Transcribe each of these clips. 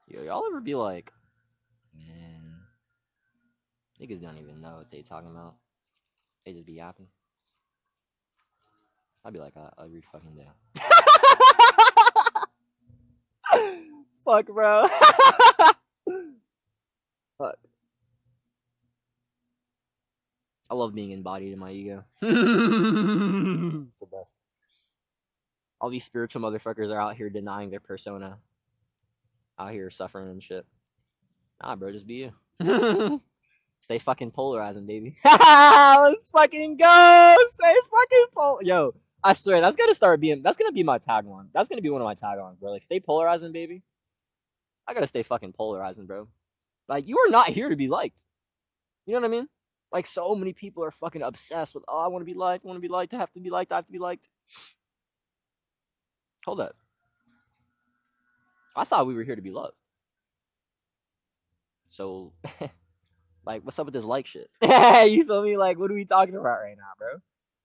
Yo, y'all ever be like, man, niggas don't even know what they talking about. They just be yapping. I'd be like, every fucking day. Fuck, bro. Fuck. I love being embodied in my ego. It's the best. All these spiritual motherfuckers are out here denying their persona. Out here suffering and shit. Nah, bro, just be you. Stay fucking polarizing, baby. Let's fucking go. Stay fucking Yo, I swear that's gonna be my tagline. That's gonna be one of my taglines, bro. Like, stay polarizing, baby. I gotta stay fucking polarizing, bro. Like, you are not here to be liked. You know what I mean? Like, so many people are fucking obsessed with, oh, I want to be liked, I have to be liked, I have to be liked. Hold up. I thought we were here to be loved. So, like, what's up with this like shit? You feel me? Like, what are we talking about right now, bro?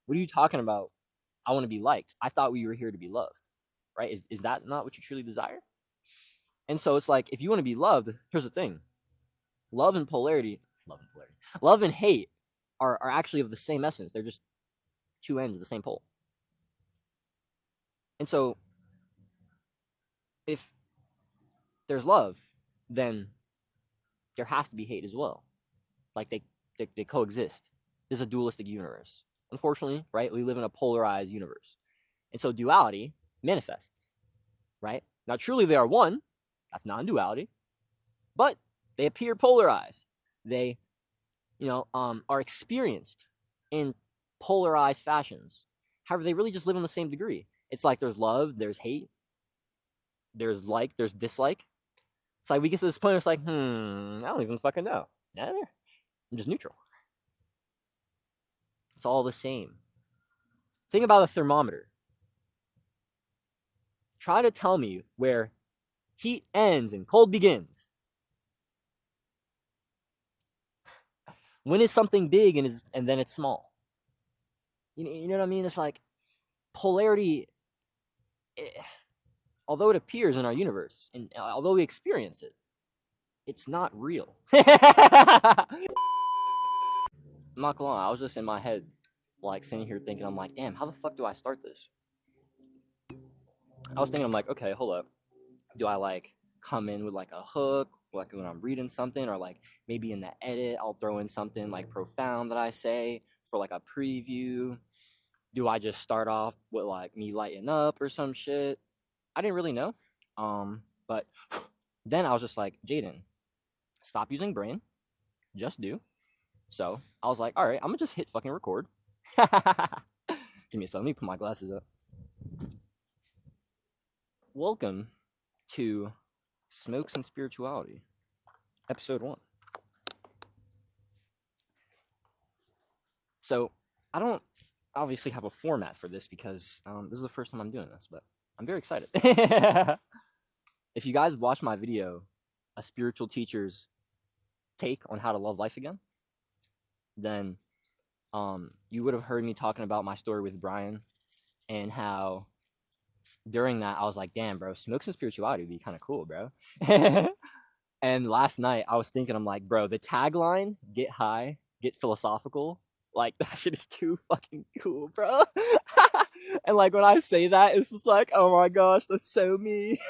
What are you talking about? I want to be liked. I thought we were here to be loved, right? Is that not what you truly desire? And so it's like, if you want to be loved, here's the thing. Love and hate are actually of the same essence. They're just two ends of the same pole. And so if there's love, then there has to be hate as well. Like, they coexist. This is a dualistic universe. Unfortunately, right? We live in a polarized universe. And so duality manifests, right? Now, truly they are one. That's non-duality. But they appear polarized. They, are experienced in polarized fashions. However, they really just live on the same degree. It's like there's love, there's hate, there's like, there's dislike. It's like we get to this point, it's like, I don't even fucking know. I'm just neutral. It's all the same. Think about a thermometer. Try to tell me where heat ends and cold begins. When is something big and then it's small? You know what I mean? It's like polarity, although it appears in our universe, and although we experience it, it's not real. I'm not gonna lie, I was just in my head, like, sitting here thinking, I'm like, damn, how the fuck do I start this? I was thinking, I'm like, okay, hold up. Do I, like, come in with, like, a hook, like, when I'm reading something, or, like, maybe in the edit, I'll throw in something, like, profound that I say for, like, a preview? Do I just start off with, like, me lighting up or some shit? I didn't really know. But then I was just like, Jaden, stop using brain. Just do. So I was like, all right, I'm gonna just hit fucking record. Give me a second. Let me put my glasses up. Welcome to Smokes and Spirituality, episode 1. So I don't obviously have a format for this because this is the first time I'm doing this, but I'm very excited. If you guys watch my video, A Spiritual Teacher's Take on How to Love Life Again, then you would have heard me talking about my story with Brian and how during that I was like, damn, bro, Smokes and Spirituality would be kind of cool, bro. And last night I was thinking, I'm like, bro, the tagline, get high, get philosophical, like, that shit is too fucking cool, bro. And like, when I say that, it's just like, oh my gosh, that's so me.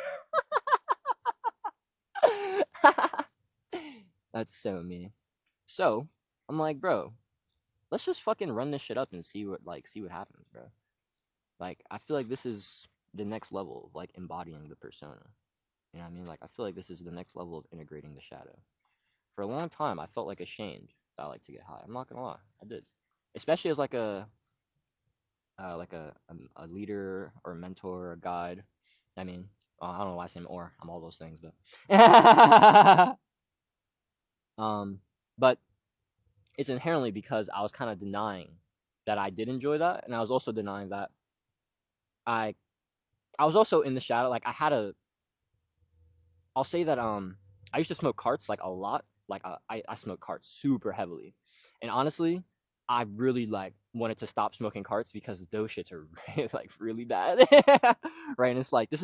That's so me. So I'm like, bro, let's just fucking run this shit up and see what happens, bro. Like, I feel like this is the next level of, like, embodying the persona. You know what I mean? Like, I feel like this is the next level of integrating the shadow. For a long time, I felt like ashamed that I like to get high. I'm not gonna lie, I did. Especially as like a leader or a mentor or a guide. I mean, I don't know why I say or. I'm all those things, but but it's inherently because I was kind of denying that I did enjoy that, and I was also denying that I was also in the shadow. Like, I'll say that I used to smoke carts, like, a lot. Like, I smoke carts super heavily, and honestly, I really, like, wanted to stop smoking carts because those shits are really, like, really bad. Right? And it's like, this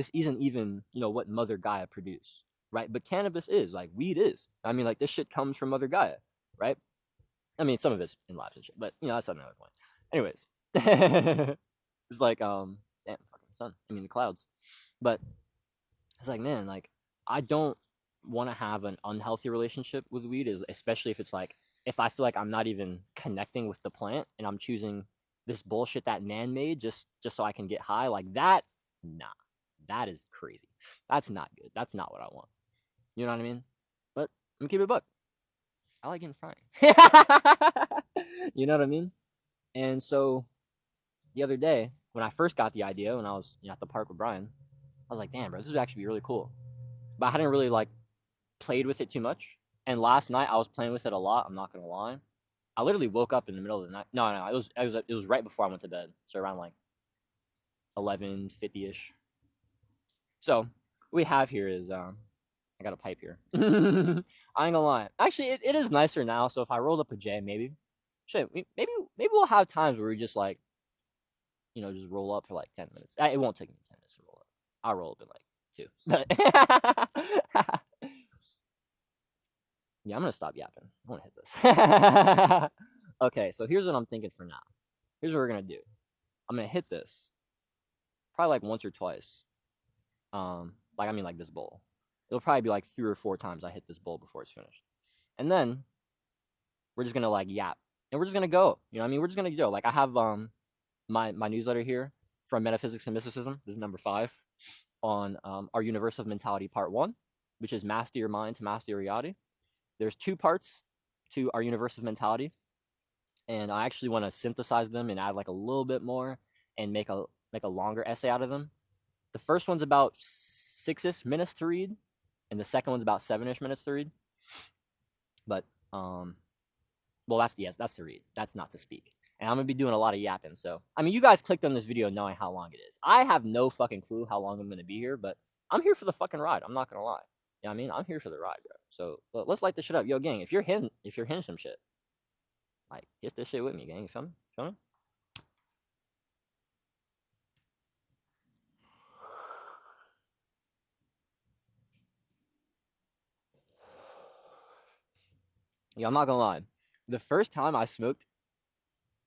this isn't even, what Mother Gaia produced, right? But cannabis is, like, weed is. I mean, like, this shit comes from Mother Gaia, right? I mean, some of it's in labs and shit, but that's another point. Anyways, it's like, damn, fucking sun. I mean, the clouds. But it's like, man, like, I don't want to have an unhealthy relationship with weed, especially if it's like, if I feel like I'm not even connecting with the plant and I'm choosing this bullshit that man made just so I can get high, like that. Nah, that is crazy. That's not good. That's not what I want. You know what I mean? But I'm gonna keep it a buck. I like getting fried. You know what I mean? And so the other day, when I first got the idea, when I was at the park with Brian, I was like, damn, bro, this would actually be really cool. But I hadn't really like played with it too much. And last night I was playing with it a lot. I'm not gonna lie. I literally woke up in the middle of the night. No, it was right before I went to bed. So around like 11:50 ish. So what we have here is I got a pipe here. I ain't gonna lie. Actually, it is nicer now. So if I rolled up a J, maybe maybe we'll have times where we just like just roll up for like 10 minutes. It won't take me 10 minutes to roll up. I'll roll up in like 2. Yeah, I'm gonna stop yapping. I want to hit this. Okay, so here's what I'm thinking for now. Here's what we're gonna do. I'm gonna hit this probably like once or twice. Like this bowl. It'll probably be like 3 or 4 times I hit this bowl before it's finished, and then we're just gonna like yap, and we're just gonna go. You know what I mean? We're just gonna go. Like I have my newsletter here from Metaphysics and Mysticism. This is number 5 on our Universe of Mentality Part 1, which is Master Your Mind to Master Your Reality. There's 2 parts to our Universe of Mentality, and I actually want to synthesize them and add like a little bit more and make a longer essay out of them. The first one's about 6-ish minutes to read, and the second one's about 7-ish minutes to read. But well, that's to read. That's not to speak. And I'm gonna be doing a lot of yapping. So I mean, you guys clicked on this video knowing how long it is. I have no fucking clue how long I'm gonna be here, but I'm here for the fucking ride. I'm not gonna lie. You know what I mean? I'm here for the ride, bro. So let's light this shit up. Yo, gang, if you're hitting some shit, like hit this shit with me, gang. You feel me? Feel me? Yeah, I'm not gonna lie. The first time I smoked,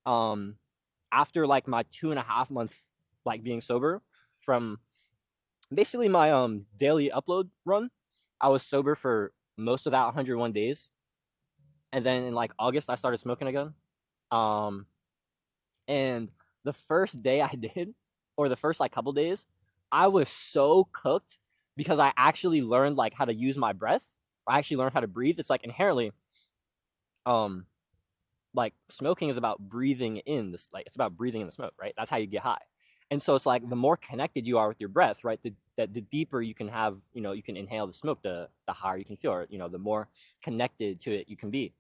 after like my 2.5 month like being sober from basically my daily upload run, I was sober for most of that 101 days, and then in like August I started smoking again. And the first day I did, or the first like couple days, I was so cooked because I actually learned like how to use my breath. I actually learned how to breathe. It's like inherently, like smoking is about breathing in this, like it's about breathing in the smoke, right? That's how you get high. And so it's like the more connected you are with your breath, right? The deeper you can have, you can inhale the smoke, the higher you can feel, or the more connected to it you can be.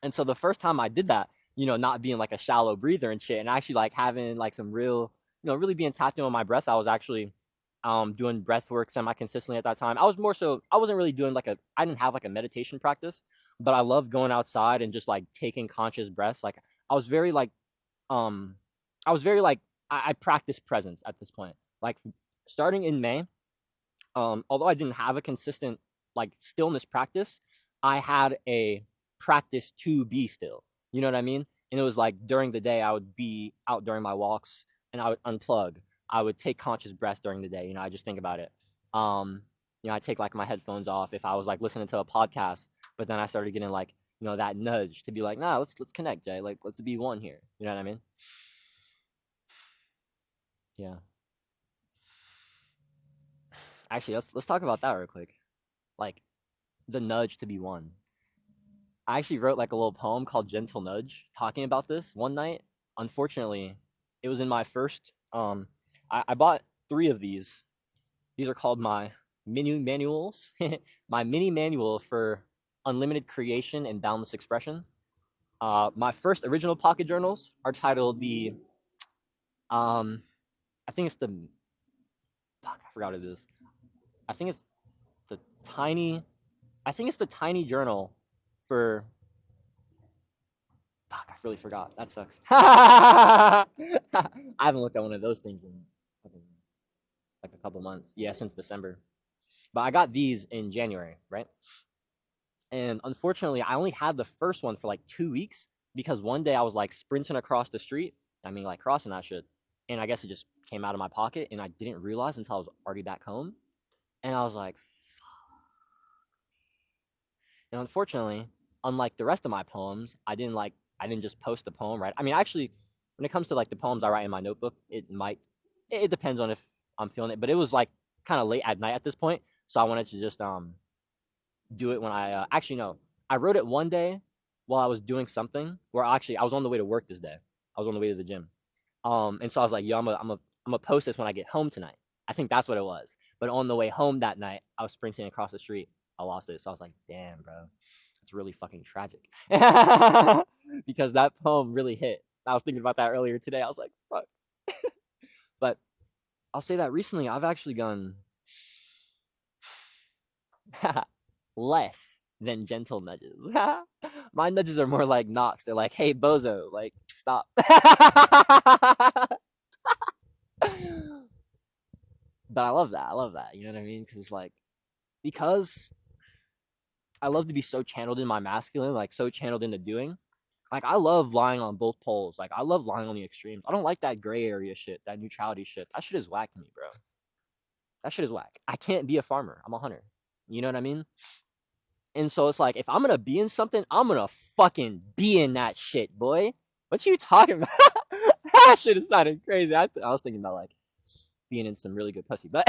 And so the first time I did that, not being like a shallow breather and shit, and actually like having like some real, really being tapped in on my breath, I was actually doing breath work semi-consistently at that time. I wasn't really doing I didn't have like a meditation practice, but I loved going outside and just like taking conscious breaths. Like I was very like, I practiced presence at this point. Like starting in May, although I didn't have a consistent like stillness practice, I had a practice to be still. You know what I mean? And it was like during the day, I would be out during my walks and I would unplug. I would take conscious breaths during the day. I just think about it. I take like my headphones off if I was like listening to a podcast, but then I started getting like, that nudge to be like, nah, let's connect, Jay. Like, let's be one here. You know what I mean? Yeah. Actually, let's talk about that real quick. Like the nudge to be one. I actually wrote like a little poem called Gentle Nudge talking about this one night. Unfortunately, it was in my first I bought 3 of these. These are called my mini manuals. My mini manual for unlimited creation and boundless expression. My first original pocket journals are titled the I think it's the fuck, I forgot what it is. I think it's the tiny journal for fuck, I really forgot. That sucks. I haven't looked at one of those things in like a couple months. Yeah, since December. But I got these in January, right? And unfortunately, I only had the first one for like 2 weeks because one day I was like sprinting across the street. I mean, like crossing that shit. And I guess it just came out of my pocket and I didn't realize until I was already back home. And I was like, and unfortunately, unlike the rest of my poems, I didn't just post the poem, right? I mean, actually, when it comes to like the poems I write in my notebook, it depends on if I'm feeling it, but it was like kind of late at night at this point, so I wanted to just do it when actually no, I wrote it one day while I was doing something where actually I was on the way to work this day. I was on the way to the gym. And so I was like, yo, I'm gonna post this when I get home tonight. I think that's what it was. But on the way home that night, I was sprinting across the street. I lost it. So I was like, damn, bro, it's really fucking tragic. Because that poem really hit. I was thinking about that earlier today. I was like, fuck. But I'll say that recently I've actually gone less than gentle nudges. My nudges are more like knocks. They're like, hey, bozo, like, stop. But I love that. I love that. You know what I mean? Because I love to be so channeled in my masculine, like so channeled into doing. Like I love lying on both poles. Like I love lying on the extremes. I don't like that gray area shit, that neutrality shit. That shit is whack to me, bro. That shit is whack. I can't be a farmer. I'm a hunter. You know what I mean? And so it's like, if I'm gonna be in something, I'm gonna fucking be in that shit, boy. What you talking about? That shit is sounding crazy. I was thinking about like being in some really good pussy, but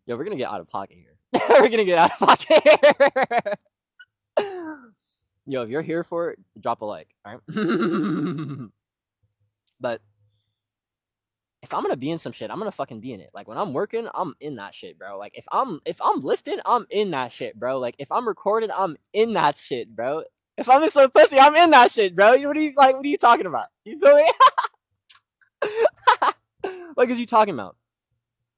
yo, we're gonna get out of pocket here. We're gonna get out of pocket here. Yo, if you're here for it, drop a like, all right? But if I'm gonna be in some shit, I'm gonna fucking be in it. Like when I'm working, I'm in that shit, bro. Like if I'm lifting, I'm in that shit, bro. Like if I'm recording, I'm in that shit, bro. If I'm in some pussy, I'm in that shit, bro. What are you talking about? You feel me? Like, is you talking about?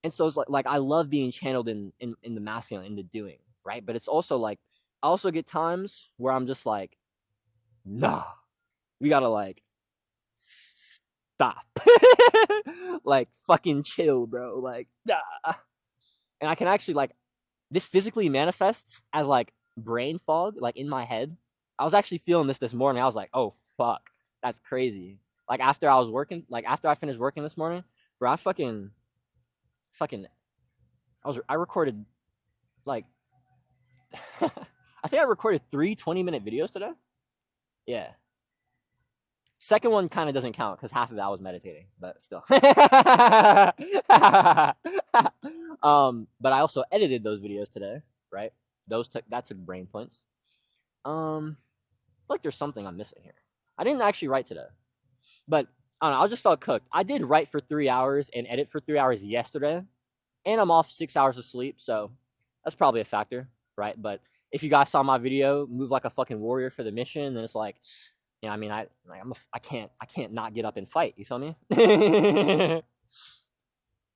And so it's like I love being channeled in the masculine, in the doing, right? But it's also like I also get times where I'm just like, nah, we gotta like stop. Like fucking chill, bro. Like, nah. And I can actually like this physically manifests as like brain fog, like in my head. I was actually feeling this morning. I was like, oh fuck, that's crazy. Like after I finished working this morning, bro, I I recorded like I think I recorded 3 20-minute videos today. Yeah. Second one kind of doesn't count because half of that I was meditating, but still. But I also edited those videos today, right? That took brain points. I feel like there's something I'm missing here. I didn't actually write today, but I don't know. I just felt cooked. I did write for 3 hours and edit for 3 hours yesterday, and I'm off 6 hours of sleep, so that's probably a factor, right? But if you guys saw my video, move like a fucking warrior for the mission, then it's like, I mean, I can't not get up and fight. You feel me?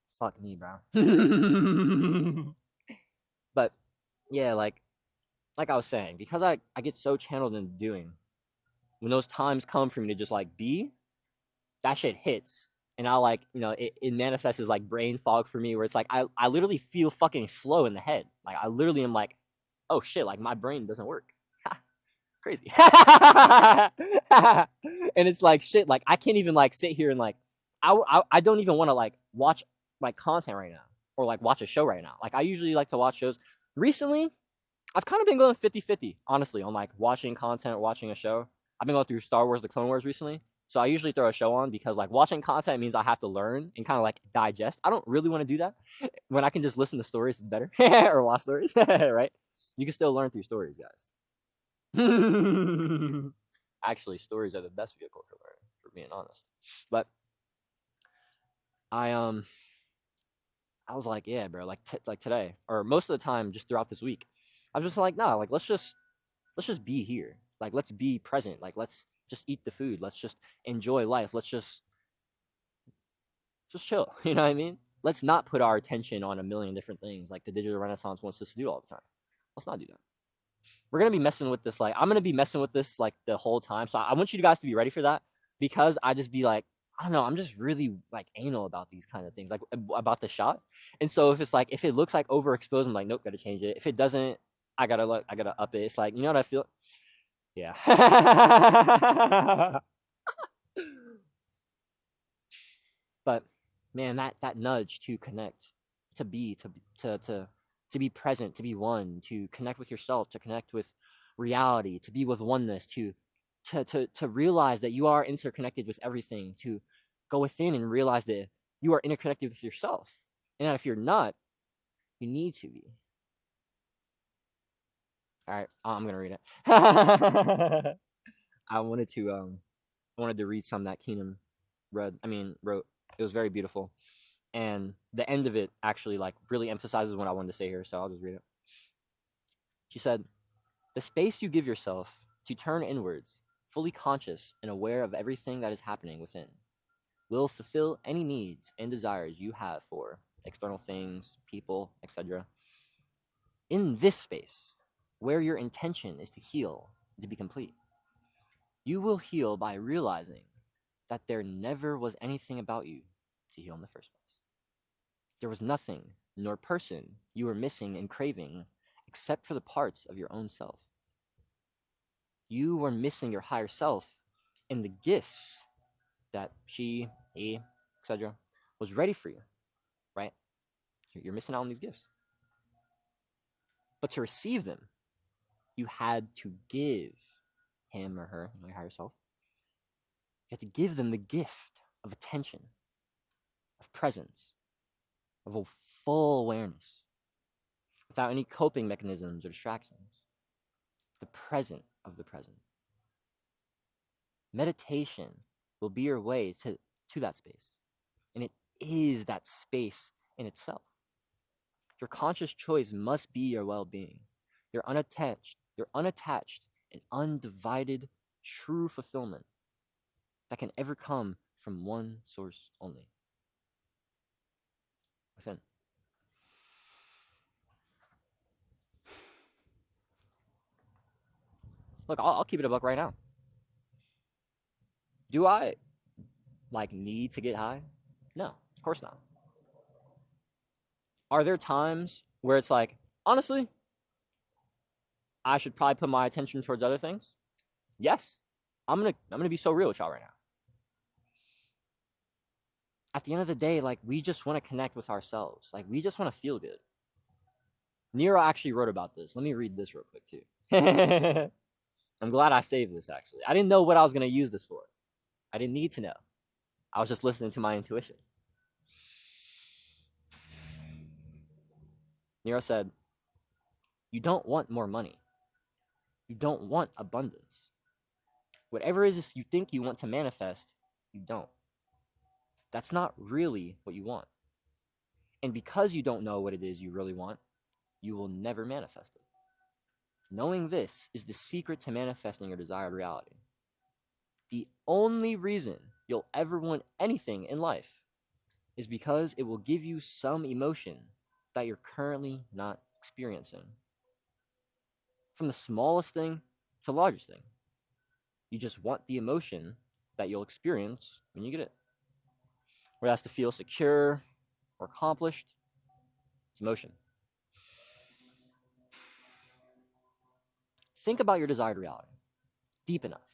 Fuck me, bro. But yeah, like I was saying, because I get so channeled in doing, when those times come for me to just like be, that shit hits. And I like, it manifests as like brain fog for me where it's like I literally feel fucking slow in the head. Like I literally am like, oh shit, like my brain doesn't work. Crazy. And it's like shit, like I can't even like sit here and like I don't even want to like watch like content right now or like watch a show right now. Like I usually like to watch shows. Recently, I've kind of been going 50-50, honestly, on like watching content or watching a show. I've been going through Star Wars, the Clone Wars recently. So I usually throw a show on because like watching content means I have to learn and kind of like digest. I don't really want to do that. When I can just listen to stories, it's better. Or watch stories, right? You can still learn through stories, guys. Actually, stories are the best vehicle for learning, for being honest. But I was like, yeah, bro, like today or most of the time, just throughout this week, I was just like, nah, like let's just be here. Like let's be present. Like let's just eat the food. Let's just enjoy life. Let's just chill. You know what I mean? Let's not put our attention on a million different things like the digital renaissance wants us to do all the time. Let's not do that. We're gonna be messing with this. Like, I'm gonna be messing with this like the whole time. So I want you guys to be ready for that, because I just be like, I don't know, I'm just really like anal about these kind of things, like about the shot. And so if it's like, if it looks like overexposed, I'm like, nope, gotta change it. If it doesn't, I gotta up it. It's like, you know what I feel? Yeah. But man, that nudge to connect, to be, to be present, to be one, to connect with yourself, to connect with reality, to be with oneness, to realize that you are interconnected with everything, to go within and realize that you are interconnected with yourself, and that if you're not, you need to be. All right, I'm gonna read it. I wanted to read some that Keenan wrote. It was very beautiful. And the end of it actually like really emphasizes what I wanted to say here, so I'll just read it. She said, "The space you give yourself to turn inwards, fully conscious and aware of everything that is happening within, will fulfill any needs and desires you have for external things, people, etc. In this space, where your intention is to heal, to be complete, you will heal by realizing that there never was anything about you to heal in the first place. There was nothing, nor person, you were missing and craving, except for the parts of your own self. You were missing your higher self and the gifts that she, he, etc. was ready for you, right? You're missing out on these gifts. But to receive them, you had to give him or her, your higher self, you had to give them the gift of attention, of presence, of a full awareness, without any coping mechanisms or distractions. The present of the present. Meditation will be your way to that space. And it is that space in itself. Your conscious choice must be your well-being, your unattached and undivided true fulfillment that can ever come from one source only, within. Look, I'll keep it a buck right now. Do I like need to get high? No, of course not. Are there times where it's like, honestly, I should probably put my attention towards other things? Yes. I'm gonna be so real with y'all right now. At the end of the day, like, we just want to connect with ourselves. Like, we just want to feel good. Nero actually wrote about this. Let me read this real quick too. I'm glad I saved this actually. I didn't know what I was gonna use this for. I didn't need to know. I was just listening to my intuition. Nero said, "You don't want more money. You don't want abundance. Whatever it is you think you want to manifest, you don't. That's not really what you want. And because you don't know what it is you really want, you will never manifest it. Knowing this is the secret to manifesting your desired reality. The only reason you'll ever want anything in life is because it will give you some emotion that you're currently not experiencing. From the smallest thing to the largest thing. You just want the emotion that you'll experience when you get it. Whether that's to feel secure or accomplished, it's emotion. Think about your desired reality deep enough,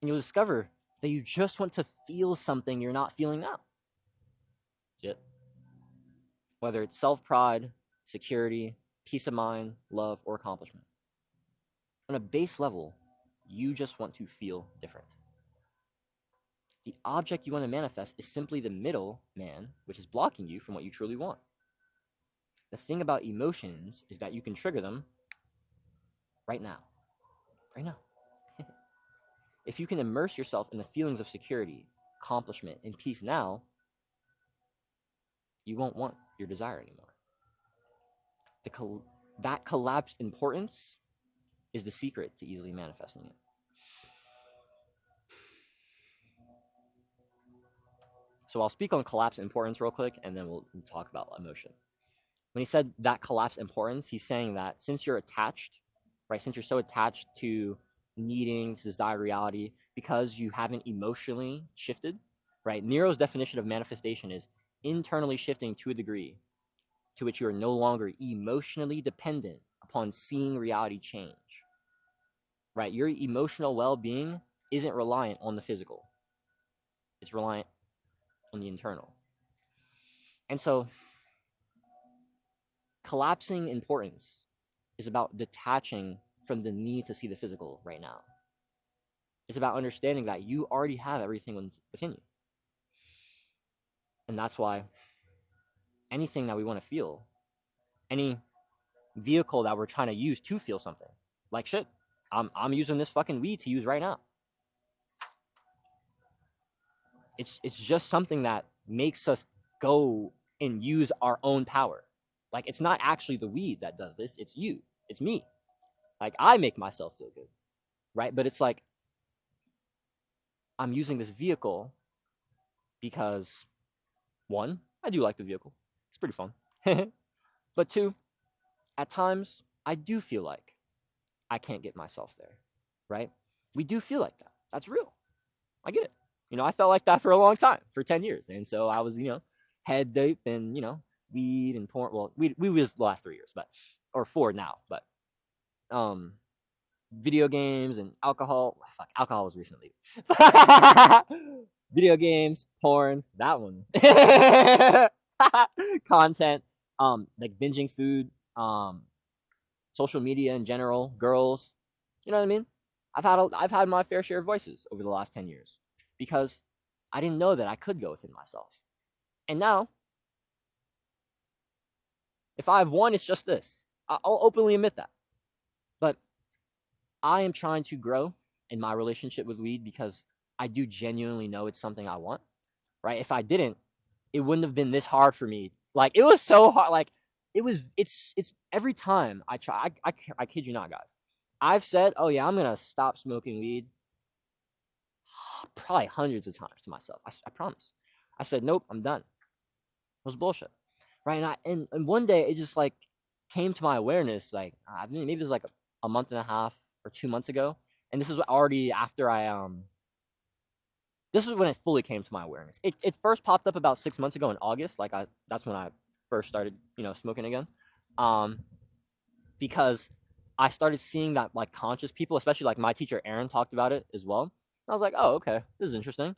and you'll discover that you just want to feel something you're not feeling now. That's it. Whether it's self-pride, security, peace of mind, love, or accomplishment. On a base level, you just want to feel different. The object you want to manifest is simply the middle man, which is blocking you from what you truly want. The thing about emotions is that you can trigger them right now. Right now. If you can immerse yourself in the feelings of security, accomplishment, and peace now, you won't want your desire anymore. That collapsed importance is the secret to easily manifesting it. So I'll speak on collapsed importance real quick, and then we'll talk about emotion. When he said that collapsed importance, he's saying that since you're attached right? Since you're so attached to needing to desire reality because you haven't emotionally shifted, right? Nero's definition of manifestation is internally shifting to a degree to which you are no longer emotionally dependent upon seeing reality change, right? Your emotional well-being isn't reliant on the physical. It's reliant on the internal. And so collapsing importance is about detaching from the need to see the physical right now. It's about understanding that you already have everything within you. And that's why anything that we want to feel, any vehicle that we're trying to use to feel something, like shit, I'm using this fucking weed to use right now. It's just something that makes us go and use our own power. Like, it's not actually the weed that does this, it's you, it's me. Like, I make myself feel good, right? But it's like, I'm using this vehicle because, one, I do like the vehicle, it's pretty fun. But two, at times I do feel like I can't get myself there, right? We do feel like that. That's real. I get it. I felt like that for a long time, for 10 years. And so I was, head deep in, weed and porn. Well, we was the last 3 years, but, or 4 now, but, video games and alcohol. Fuck, alcohol was recently. Video games, porn, that one. Content, like binging food, social media in general, girls. You know what I mean? I've had my fair share of voices over the last 10 years because I didn't know that I could go within myself. And now, if I have one, it's just this. I'll openly admit that. But I am trying to grow in my relationship with weed because I do genuinely know it's something I want, right? If I didn't, it wouldn't have been this hard for me. Like, it was so hard. Like, it's every time I try, I kid you not, guys. I've said, oh yeah, I'm going to stop smoking weed probably hundreds of times to myself. I promise. I said, nope, I'm done. It was bullshit. Right. And one day it just like came to my awareness, like, I mean, maybe it was like a month and a half or 2 months ago. And this is already after this is when it fully came to my awareness. It first popped up about 6 months ago in August. Like, that's when I first started, smoking again. Because I started seeing that, like, conscious people, especially like my teacher Aaron talked about it as well. I was like, oh, okay, this is interesting.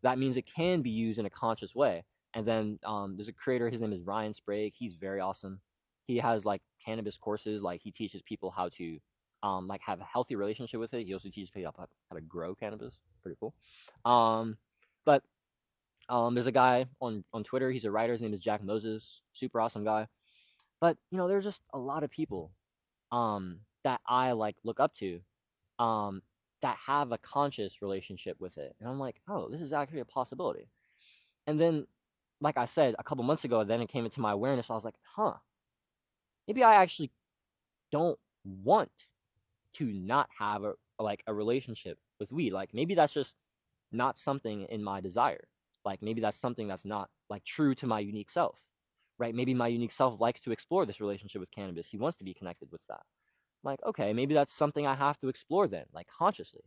That means it can be used in a conscious way. And then there's a creator, his name is Ryan Sprague. He's very awesome. He has like cannabis courses, like he teaches people how to like have a healthy relationship with it. He also teaches people how to grow cannabis. Pretty cool. But there's a guy on Twitter. He's a writer. His name is Jack Moses. Super awesome guy. But there's just a lot of people that I like look up to that have a conscious relationship with it. And I'm like, oh, this is actually a possibility. And then, like I said, a couple months ago, then it came into my awareness. I was like, huh, maybe I actually don't want to not have a relationship with weed. Like, maybe that's just not something in my desire. Like, maybe that's something that's not like true to my unique self, right? Maybe my unique self likes to explore this relationship with cannabis. He wants to be connected with that. I'm like, okay, maybe that's something I have to explore then, like consciously.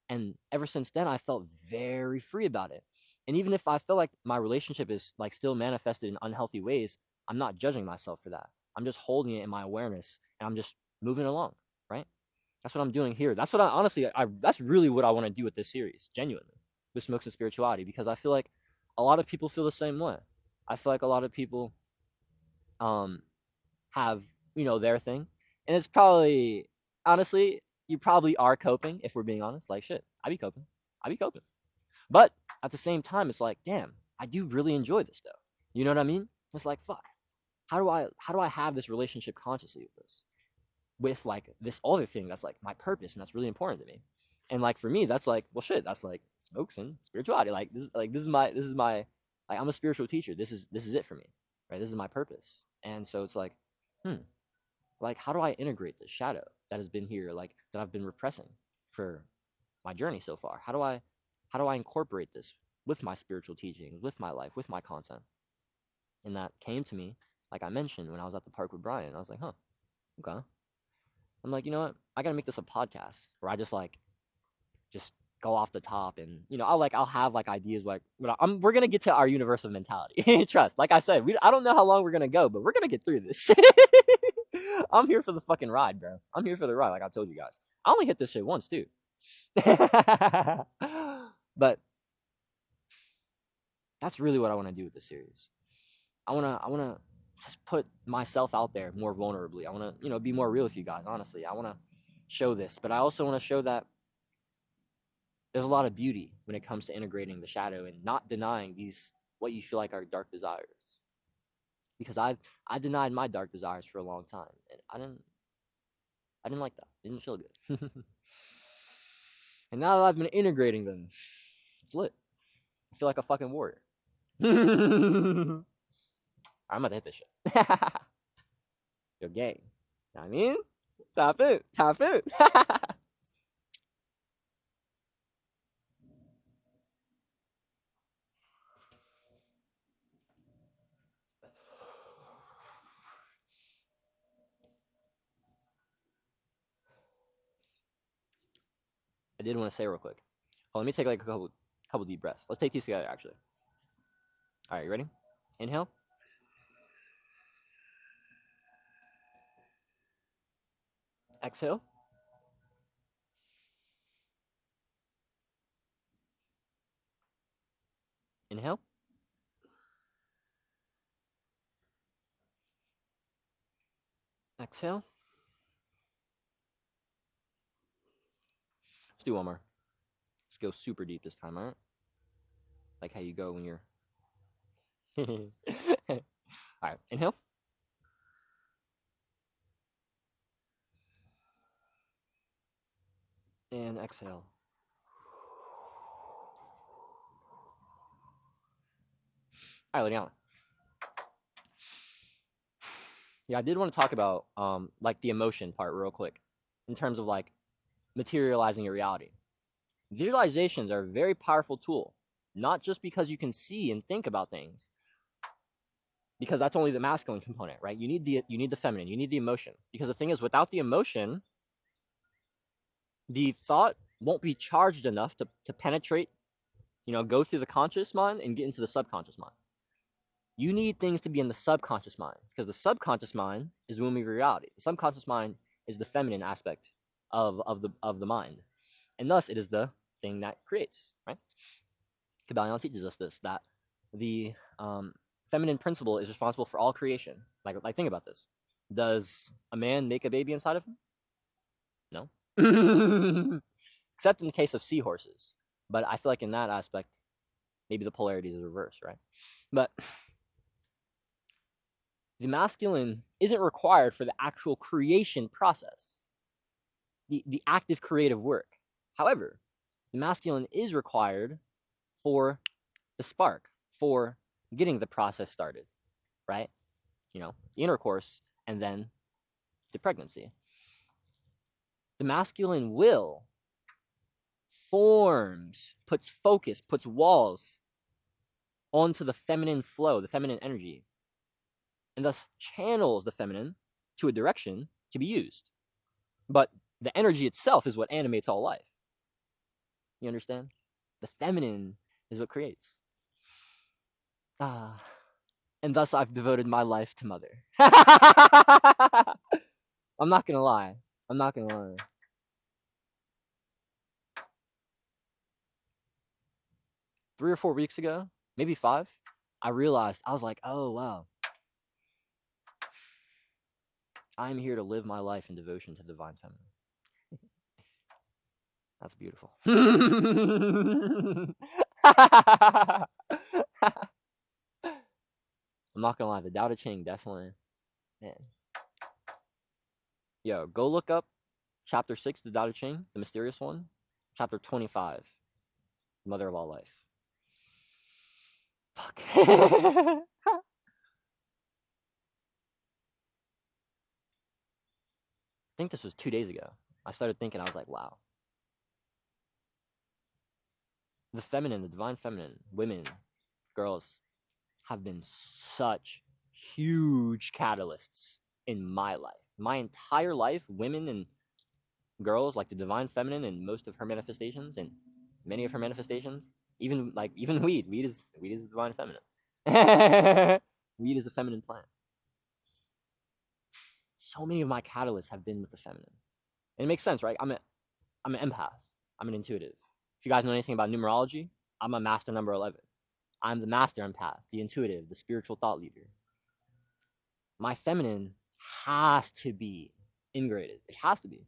And ever since then, I felt very free about it. And even if I feel like my relationship is like still manifested in unhealthy ways, I'm not judging myself for that. I'm just holding it in my awareness and I'm just moving along, right? That's what I'm doing here. That's what I honestly, that's really what I want to do with this series, genuinely, with Smokes and Spirituality, because I feel like a lot of people feel the same way. I feel like a lot of people have, their thing. And it's probably, honestly, you probably are coping, if we're being honest. Like, shit, I be coping. But at the same time, it's like, damn, I do really enjoy this, though. You know what I mean? It's like, fuck, how do I have this relationship consciously with this? With like this other thing that's like my purpose and that's really important to me. And like for me, that's like, well, shit, that's like smokes and spirituality. Like this is my like, I'm a spiritual teacher. This is it for me, right? This is my purpose. And so it's like, like, how do I integrate this shadow that has been here, like that I've been repressing for my journey so far? How do I incorporate this with my spiritual teaching, with my life, with my content? And that came to me, like I mentioned, when I was at the park with Brian. I was like, huh, okay. I'm like, you know what? I gotta make this a podcast where I just go off the top, and I'll have like ideas like we're gonna get to our universe of mentality. Trust, like I said, I don't know how long we're gonna go, but we're gonna get through this. I'm here for the fucking ride, bro. I'm here for the ride, like I told you guys. I only hit this shit once too. But that's really what I want to do with this series. I wanna just put myself out there more vulnerably. I wanna, be more real with you guys, honestly. I wanna show this, but I also wanna show that there's a lot of beauty when it comes to integrating the shadow and not denying these what you feel like are dark desires. Because I denied my dark desires for a long time, and I didn't like that. It didn't feel good. And now that I've been integrating them, it's lit. I feel like a fucking warrior. I'm about to hit this shit. Yo, gang. You know what I mean? Tap it. Tap it. I did want to say real quick. Let me take like a couple deep breaths. Let's take these together, actually. All right, you ready? Inhale. Exhale. Inhale. Exhale. Let's do one more. Let's go super deep this time, all right? Like how you go when you're... All right, inhale. And exhale. All right, lay down. Yeah, I did want to talk about like the emotion part real quick in terms of like materializing your reality. Visualizations are a very powerful tool, not just because you can see and think about things, because that's only the masculine component, right? You need the feminine, you need the emotion. Because the thing is, without the emotion, the thought won't be charged enough to penetrate, go through the conscious mind and get into the subconscious mind. You need things to be in the subconscious mind, because the subconscious mind is the womb of reality. The subconscious mind is the feminine aspect of the mind, and thus it is the thing that creates. Right? Kybalion teaches us this, that the feminine principle is responsible for all creation. Like think about this: does a man make a baby inside of him? No, except in the case of seahorses. But I feel like in that aspect, maybe the polarity is reversed, right? But the masculine isn't required for the actual creation process, the active creative work. However, the masculine is required for the spark, for getting the process started, right? The intercourse and then the pregnancy. The masculine will forms, puts focus, puts walls onto the feminine flow, the feminine energy, and thus channels the feminine to a direction to be used. But the energy itself is what animates all life. You understand? The feminine is what creates. And thus I've devoted my life to mother. I'm not gonna lie. 3 or 4 weeks ago, maybe 5, I realized, I was like, oh wow, I'm here to live my life in devotion to the divine feminine. That's beautiful. I'm not gonna lie, the Tao Te Ching definitely, man. Yo, go look up chapter 6, the Tao Te Ching, the mysterious one. Chapter 25, mother of all life. Fuck. I think this was 2 days ago. I started thinking, I was like, wow. The feminine, the divine feminine, women, girls, have been such huge catalysts in my life, my entire life, women and girls, like the divine feminine and most of her manifestations and many of her manifestations, even weed. Weed is the divine feminine. Weed is a feminine plant. So many of my catalysts have been with the feminine. And it makes sense, right? I'm an empath. I'm an intuitive. If you guys know anything about numerology, I'm a master number 11. I'm the master empath, the intuitive, the spiritual thought leader. My feminine has to be integrated. It has to be.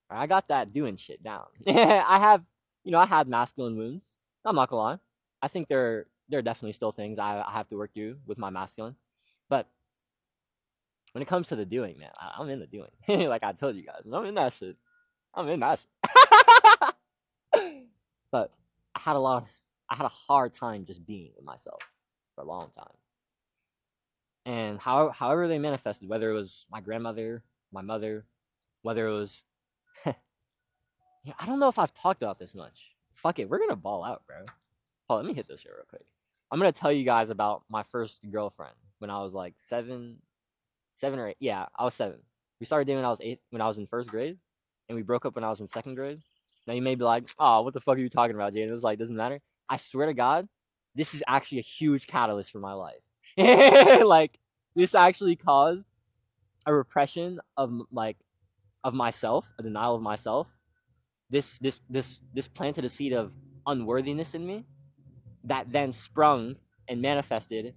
I got that doing shit down. I have, I had masculine wounds. I'm not gonna lie. I think there are definitely still things I have to work through with my masculine. But when it comes to the doing, man, I'm in the doing. Like I told you guys, I'm in that shit. I'm in that shit. But I had a hard time just being with myself for a long time. And however they manifested, whether it was my grandmother, my mother, whether it was I don't know if I've talked about this much. Fuck it, we're gonna ball out, bro. Hold on, let me hit this here real quick. I'm gonna tell you guys about my first girlfriend when I was like 7 or 8. Yeah, I was 7. We started dating when I was 8, when I was in first grade, and we broke up when I was in second grade. Now you may be like, oh, what the fuck are you talking about, Jane? It was like, doesn't matter. I swear to God, this is actually a huge catalyst for my life. Like, this actually caused a repression of myself, a denial of myself. This planted a seed of unworthiness in me that then sprung and manifested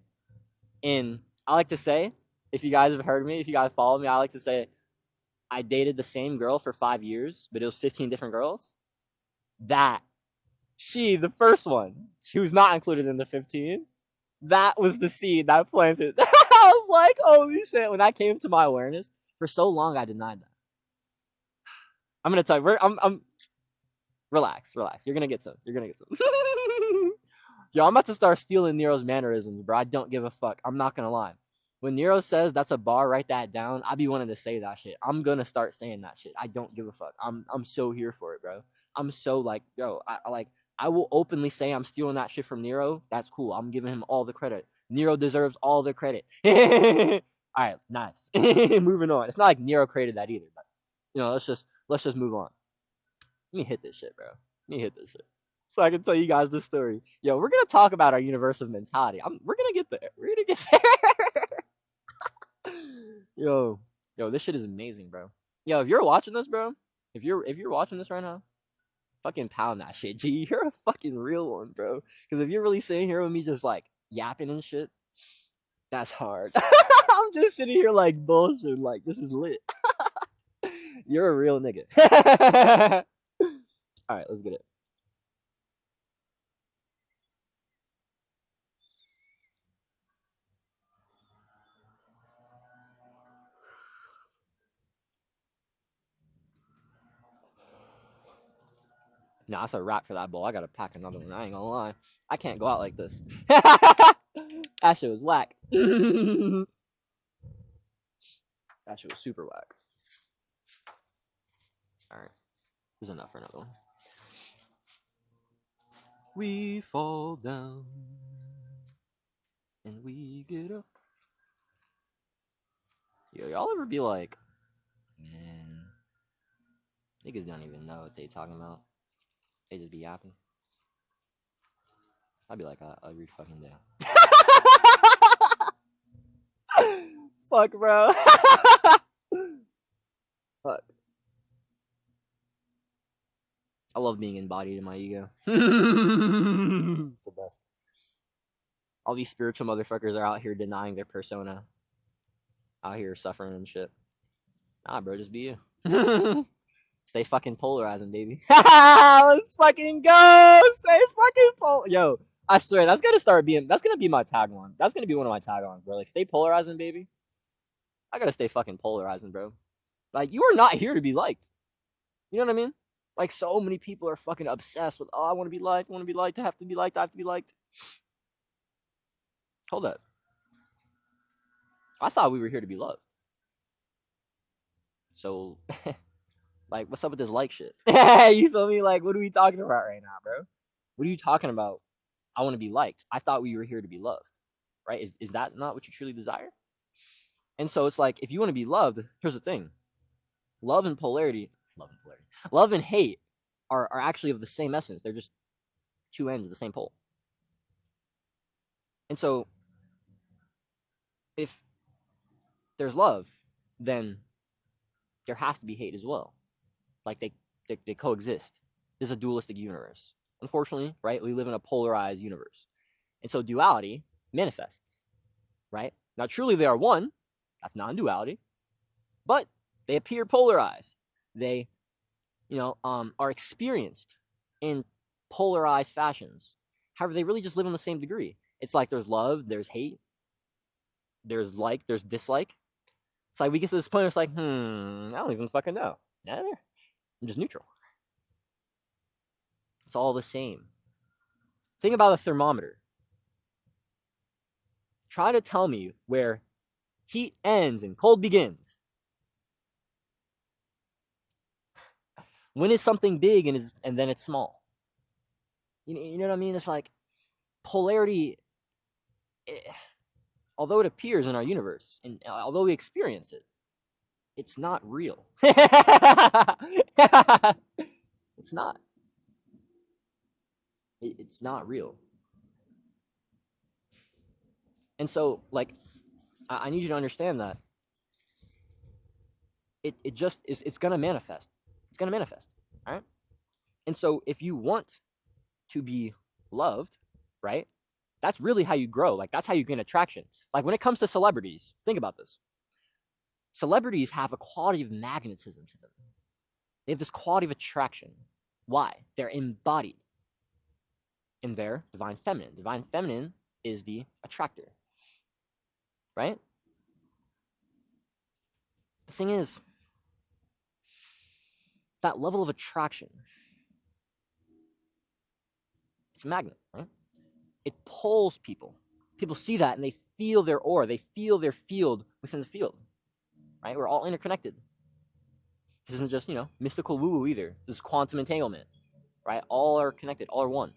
in, I like to say, if you guys have heard me, if you guys follow me, I like to say I dated the same girl for 5 years, but it was 15 different girls. That the first one, she was not included in the 15. That was the seed that planted. I was like, holy shit. When that came to my awareness, for so long I denied that. I'm gonna tell you, I'm relax. You're gonna get some. Yo, I'm about to start stealing Nero's mannerisms, bro. I don't give a fuck. I'm not gonna lie. When Nero says that's a bar, write that down. I be wanting to say that shit. I'm gonna start saying that shit. I don't give a fuck. I'm so here for it, bro. I'm so like, yo, I will openly say I'm stealing that shit from Nero. That's cool. I'm giving him all the credit. Nero deserves all the credit. All right, nice. Moving on. It's not like Nero created that either, but let's just move on. Let me hit this shit, bro. Let me hit this shit. So I can tell you guys this story. Yo, we're gonna talk about our universe of mentality. We're gonna get there. We're gonna get there. yo, this shit is amazing, bro. Yo, if you're watching this, bro, if you're watching this right now, fucking pound that shit, G. You're a fucking real one, bro. Because if you're really sitting here with me just like yapping and shit, that's hard. I'm just sitting here like bullshit, like this is lit. You're a real nigga. All right, let's get it. Nah, that's a wrap for that bowl. I gotta pack another one. I ain't gonna lie. I can't go out like this. That shit was whack. That shit was super whack. Alright. There's enough for another one. We fall down and we get up. Yo, y'all ever be like, man, niggas don't even know what they talking about. They just be yapping. I'd be like, every fucking day. Fuck, bro. Fuck. I love being embodied in my ego. It's the best. All these spiritual motherfuckers are out here denying their persona. Out here suffering and shit. Nah, bro, just be you. Stay fucking polarizing, baby. Let's fucking go. Stay fucking Yo, I swear that's gonna be my tagline. That's gonna be one of my taglines, bro. Like, stay polarizing, baby. I gotta stay fucking polarizing, bro. Like, you are not here to be liked. You know what I mean? Like, so many people are fucking obsessed with, oh, I want to be liked, I have to be liked, I have to be liked. Hold up. I thought we were here to be loved. So, like, what's up with this like shit? You feel me? Like, what are we talking about right now, bro? What are you talking about? I want to be liked. I thought we were here to be loved, right? Is that not what you truly desire? And so it's like, if you want to be loved, here's the thing. Love and polarity, love and hate are actually of the same essence. They're just two ends of the same pole. And so if there's love, then there has to be hate as well. Like they coexist. This is a dualistic universe. Unfortunately, right? We live in a polarized universe. And so duality manifests, right? Now, truly they are one. That's non-duality. But they appear polarized. They, are experienced in polarized fashions. However, they really just live on the same degree. It's like there's love, there's hate, there's like, there's dislike. It's like we get to this point, it's like, I don't even fucking know. I'm just neutral. It's all the same. Think about a thermometer. Try to tell me where heat ends and cold begins. When is something big and then it's small? You know what I mean? It's like polarity, although it appears in our universe and although we experience it, it's not real. It's not. It's not real. And so, like, I need you to understand that it just is. It's gonna manifest. It's gonna manifest. All right. And so, if you want to be loved, right? That's really how you grow. Like, that's how you gain attraction. Like, when it comes to celebrities, think about this. Celebrities have a quality of magnetism to them. They have this quality of attraction. Why? They're embodied in their divine feminine. Divine feminine is the attractor, right? The thing is, that level of attraction, it's a magnet, right? It pulls people. People see that and they feel their aura. They feel their field within the field, right? We're all interconnected. This isn't just, mystical woo-woo either. This is quantum entanglement, right? All are connected. All are one.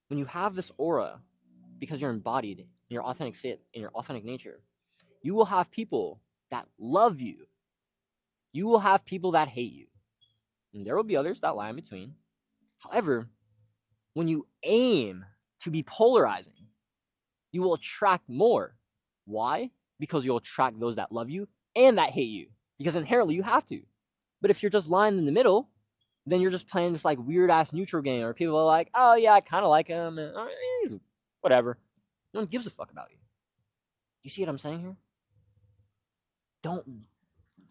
When you have this aura, because you're embodied in your authentic state, in your authentic nature, you will have people that love you. You will have people that hate you. And there will be others that lie in between. However, when you aim to be polarizing, you will attract more. Why? Because you'll attract those that love you and that hate you. Because inherently you have to. But if you're just lying in the middle, then you're just playing this like weird ass neutral game where people are like, oh yeah, I kind of like him, and he's whatever. No one gives a fuck about you. You see what I'm saying here?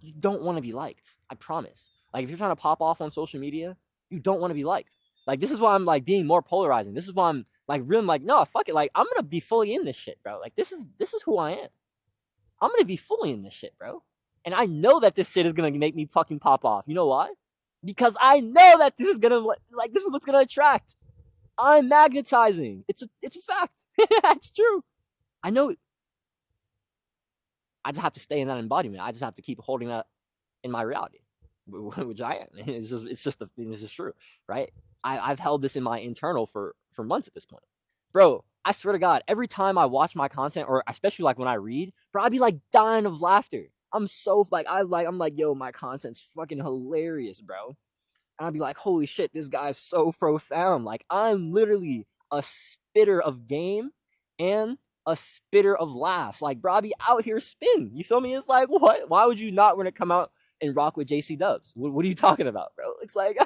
You don't want to be liked. I promise. Like, if you're trying to pop off on social media, you don't want to be liked. Like, this is why I'm like being more polarizing. This is why I'm like really like, no, fuck it. Like, I'm gonna be fully in this shit, bro. Like, this is who I am. I'm gonna be fully in this shit, bro. And I know that this shit is gonna make me fucking pop off. You know why? Because I know that this is gonna this is what's gonna attract. I'm magnetizing. It's a fact. It's true. I know it. I just have to stay in that embodiment. I just have to keep holding that in my reality, which I am. It's just true, right? I've held this in my internal for months at this point, bro. I swear to God, every time I watch my content, or especially like when I read, bro, I'd be like dying of laughter. I'm so like I'm like, yo, my content's fucking hilarious, bro. And I'd be like, holy shit, this guy's so profound. Like, I'm literally a spitter of game and a spitter of laughs. Like, bro, I be out here spin. You feel me? It's like, what? Why would you not want to come out and rock with JC Dubs? What are you talking about, bro? It's like,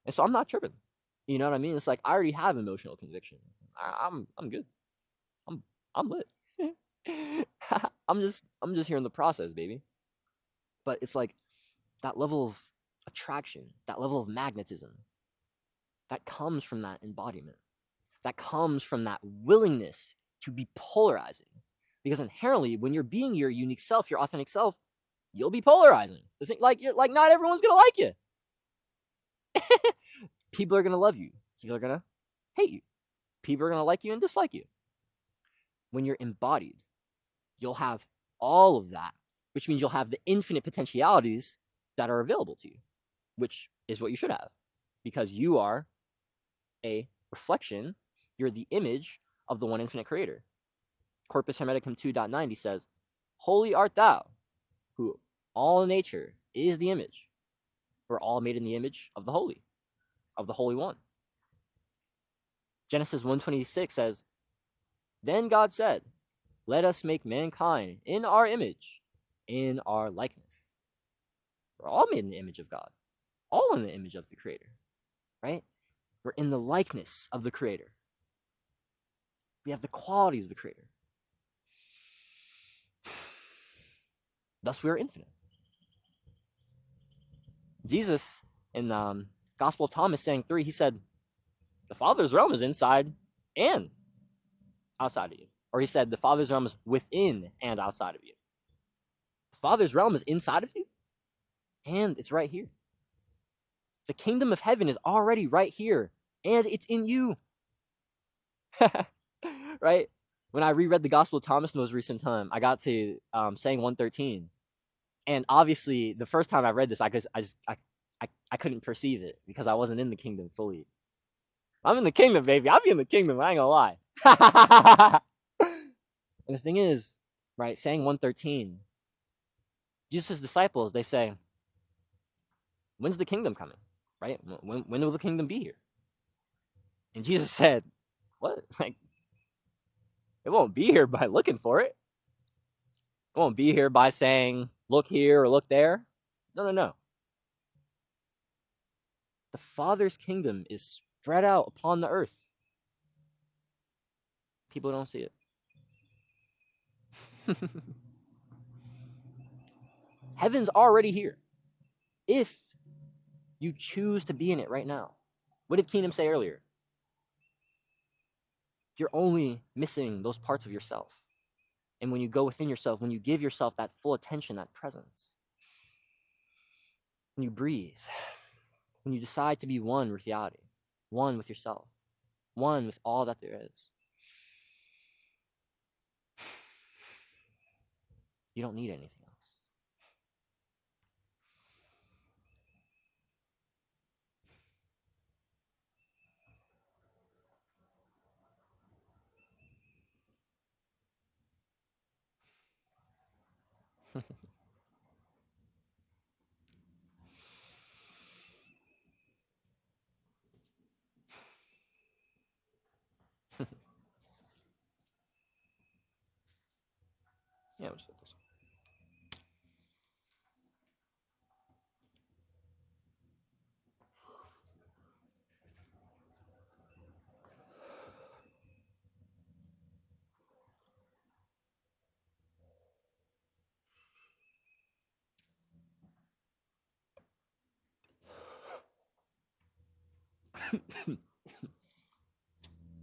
and so I'm not tripping. You know what I mean? It's like I already have emotional conviction. I'm good. I'm lit. I'm just here in the process, baby. But it's like that level of attraction, that level of magnetism, that comes from that embodiment. That comes from that willingness to be polarizing. Because inherently, when you're being your unique self, your authentic self, you'll be polarizing. The thing, like, not everyone's gonna like you. People are gonna love you. People are gonna hate you. People are gonna like you and dislike you. When you're embodied, you'll have all of that, which means you'll have the infinite potentialities that are available to you. which is what you should have, because you are a reflection. You're the image of the one infinite creator. Corpus Hermeticum 2.90 says, "Holy art thou, who all nature is the image." We're all made in the image of the Holy One. Genesis 1:26 says, "Then God said, let us make mankind in our image, in our likeness." We're all made in the image of God, all in the image of the Creator, right? We're in the likeness of the Creator. We have the qualities of the Creator. Thus, we are infinite. Jesus, in Gospel of Thomas, saying 3, he said, the Father's realm is inside and outside of you. Or he said, the Father's realm is within and outside of you. The Father's realm is inside of you, and it's right here. The kingdom of heaven is already right here, and it's in you. Right? When I reread the Gospel of Thomas in the most recent time, I got to saying 113. And obviously, the first time I read this, I couldn't perceive it because I wasn't in the kingdom fully. I'm in the kingdom, baby. I'll be in the kingdom. I ain't gonna lie. And the thing is, right, saying 113, Jesus' disciples, they say, when's the kingdom coming? Right? When will the kingdom be here? And Jesus said, what? Like, it won't be here by looking for it. It won't be here by saying, look here or look there. No. The Father's kingdom is spread out upon the earth. People don't see it. Heaven's already here. If you choose to be in it right now. What did Keenum say earlier? You're only missing those parts of yourself. And when you go within yourself, when you give yourself that full attention, that presence, when you breathe, when you decide to be one with reality, one with yourself, one with all that there is, you don't need anything else. Yeah, we'll just hit this.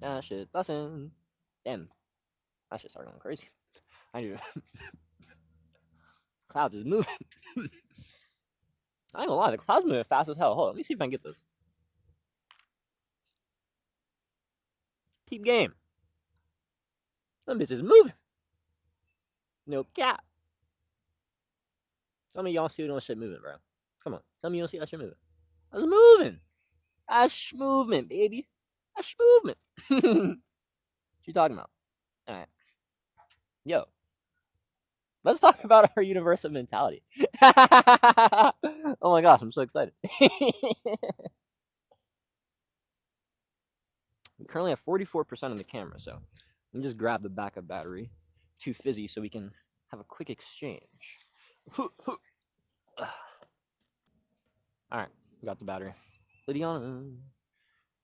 That shit bussin'. Damn. That shit started going crazy. I need to... Clouds is moving. I ain't gonna lie, the clouds moving fast as hell. Hold on, let me see if I can get this. Peep game. Them bitches moving. No cap. Tell me y'all see that shit moving, bro. Come on. Tell me you don't see that shit moving. That's moving. That's movement, baby. That's movement. What you talking about? All right. Yo. Let's talk about our universal mentality. Oh my gosh, I'm so excited. We currently have 44% on the camera, so let me just grab the backup battery. Too fizzy, so we can have a quick exchange. All right, we got the battery. Lydiana.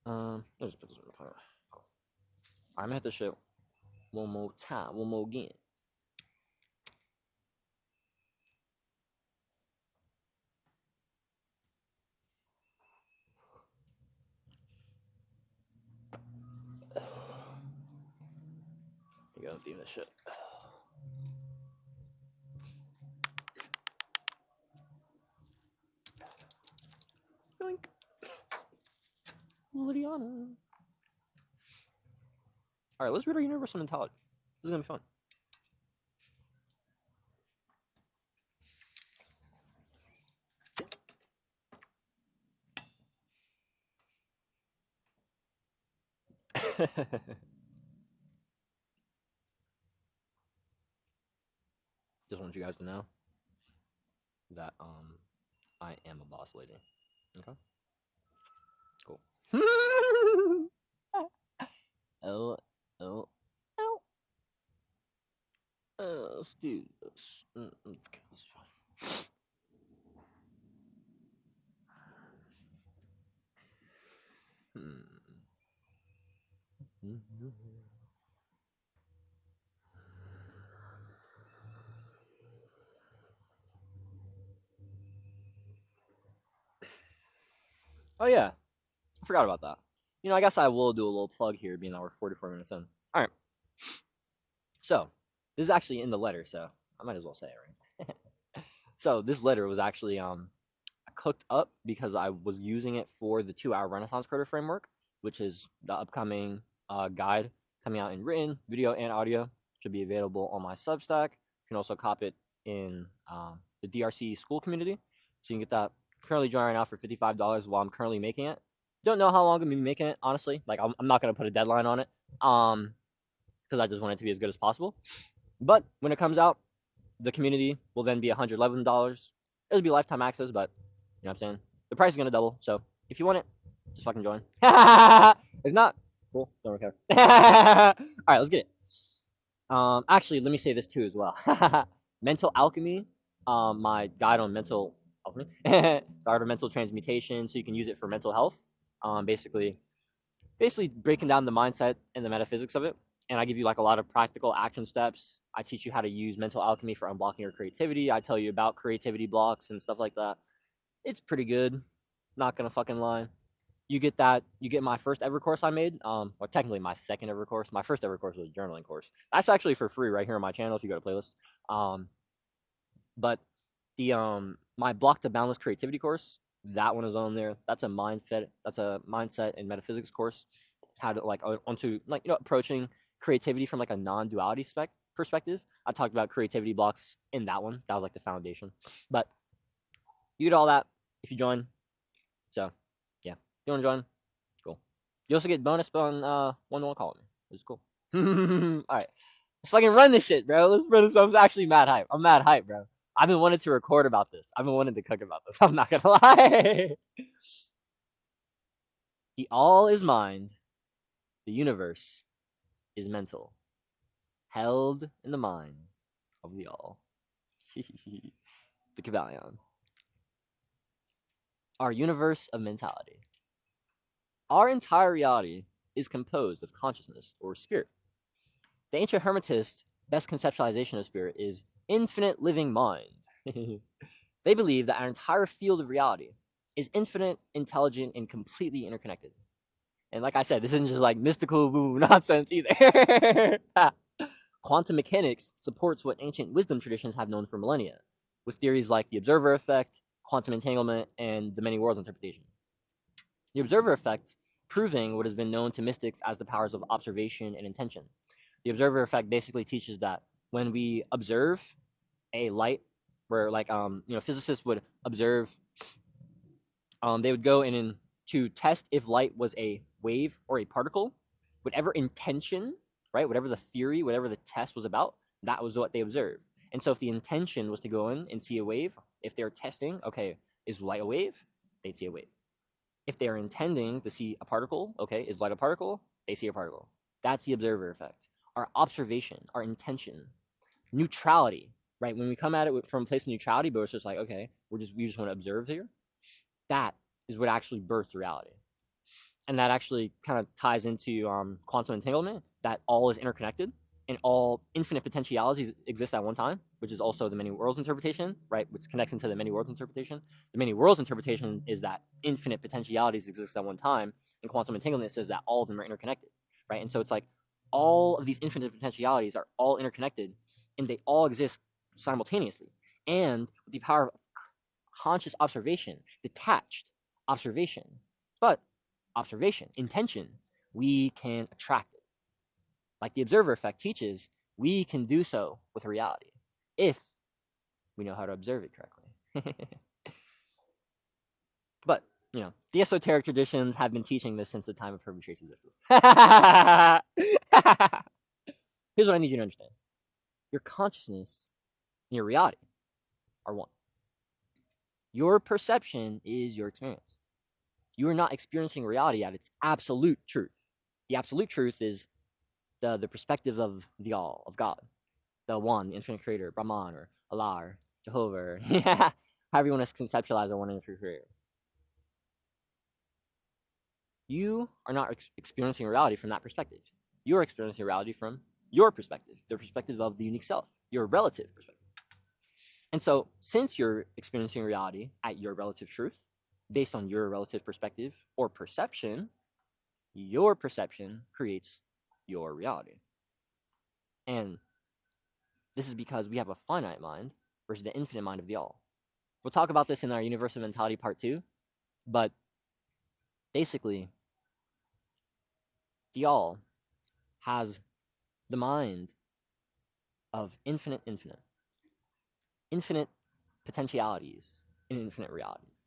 I'll just put this in the power. Cool. I'm gonna hit this shit one more time, one more again. You gotta do this shit. Yoink. Lydiana. All right, let's read our universal mentality. This is gonna be fun. Just want you guys to know that I am a boss lady. Okay. Cool. Oh, oh, oh. Let's do this. Okay, this is fine. Oh yeah, I forgot about that. I guess I will do a little plug here, being that we're 44 minutes in. All right. So this is actually in the letter, so I might as well say it, right? So this letter was actually cooked up because I was using it for the 2-hour Renaissance Coder framework, which is the upcoming guide coming out in written, video, and audio. Should be available on my Substack. You can also cop it in the DRC school community. So you can get that currently drawing out for $55 while I'm currently making it. Don't know how long I'm gonna be making it, honestly. Like I'm not gonna put a deadline on it. Because I just want it to be as good as possible. But when it comes out, the community will then be $111. It'll be lifetime access, but you know what I'm saying? The price is gonna double. So if you want it, just fucking join. It's not cool. Don't care. All right, let's get it. Actually, let me say this too as well. Mental alchemy. My guide on mental alchemy, the art of mental transmutation, so you can use it for mental health. Basically breaking down the mindset and the metaphysics of it. And I give you like a lot of practical action steps. I teach you how to use mental alchemy for unblocking your creativity. I tell you about creativity blocks and stuff like that. It's pretty good. Not gonna fucking lie. You get that. You get my first ever course I made. Or technically my second ever course. My first ever course was a journaling course. That's actually for free right here on my channel if you go to playlist. But the my Block to Boundless Creativity course, that one is on there. That's a mindset and metaphysics course. How to like onto like approaching creativity from like a non-duality perspective. I talked about creativity blocks in that one. That was like the foundation. But you get all that if you join. So yeah, you want to join? Cool. You also get bonus on one call me, which is cool. All right, let's fucking run this shit, bro. Let's run this. I'm actually mad hype. I'm mad hype, bro. I've been wanting to record about this. I've been wanting to cook about this. I'm not gonna lie. The all is mind. The universe is mental, held in the mind of the all. The Kybalion. Our universe of mentality. Our entire reality is composed of consciousness or spirit. The ancient Hermetist best conceptualization of spirit is infinite living mind. They believe that our entire field of reality is infinite, intelligent, and completely interconnected. And like I said, this isn't just like mystical woo nonsense either. Quantum mechanics supports what ancient wisdom traditions have known for millennia, with theories like the observer effect, quantum entanglement, and the many worlds interpretation. The observer effect proving what has been known to mystics as the powers of observation and intention. The observer effect basically teaches that when we observe a light, where like physicists would observe, they would go in and to test if light was a wave or a particle, whatever intention, right, whatever the theory, whatever the test was about, that was what they observed. And so if the intention was to go in and see a wave, if they're testing, okay, is light a wave? They'd see a wave. If they're intending to see a particle, okay, is light a particle? They see a particle. That's the observer effect. Our observation, our intention, neutrality, right? When we come at it from a place of neutrality, but it's just like, okay, we just want to observe here. That is what actually birthed reality. And that actually kind of ties into quantum entanglement, that all is interconnected and all infinite potentialities exist at one time, which is also the many worlds interpretation, right? Which connects into the many worlds interpretation. The many worlds interpretation is that infinite potentialities exist at one time, and quantum entanglement says that all of them are interconnected, right? And so it's like all of these infinite potentialities are all interconnected, and they all exist simultaneously. And with the power of conscious observation, detached observation, but observation, intention, we can attract it. Like the observer effect teaches, we can do so with reality if we know how to observe it correctly. But the esoteric traditions have been teaching this since the time of Herbert Tracy's existence. Here's what I need you to understand. Your consciousness and your reality are one. Your perception is your experience. You are not experiencing reality at its absolute truth. The absolute truth is the perspective of the all, of God, the one, the infinite creator, Brahman, or Allah, or Jehovah, or however you want to conceptualize the one infinite creator. You are not experiencing reality from that perspective. You're experiencing reality from your perspective, the perspective of the unique self, your relative perspective. And so, since you're experiencing reality at your relative truth, based on your relative perspective or perception, your perception creates your reality. And this is because we have a finite mind versus the infinite mind of the all. We'll talk about this in our universal mentality part 2, but basically, the all has the mind of infinite potentialities in infinite realities.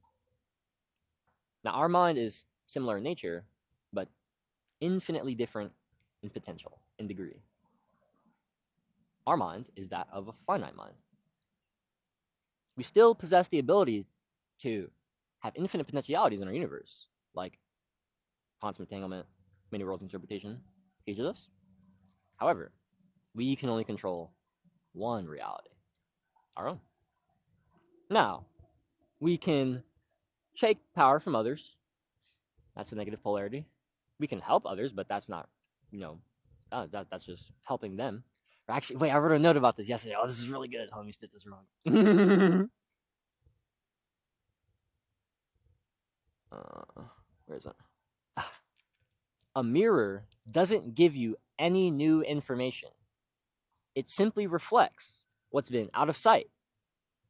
Now, our mind is similar in nature, but infinitely different in potential, in degree. Our mind is that of a finite mind. We still possess the ability to have infinite potentialities in our universe, like quantum entanglement, many world interpretation teaches us. However, we can only control one reality, our own. Now, we can take power from others. That's a negative polarity. We can help others, but that's not, that's just helping them. Or actually, wait, I wrote a note about this yesterday. Oh, this is really good. Let me spit this wrong. Where is it? A mirror doesn't give you any new information. It simply reflects what's been out of sight,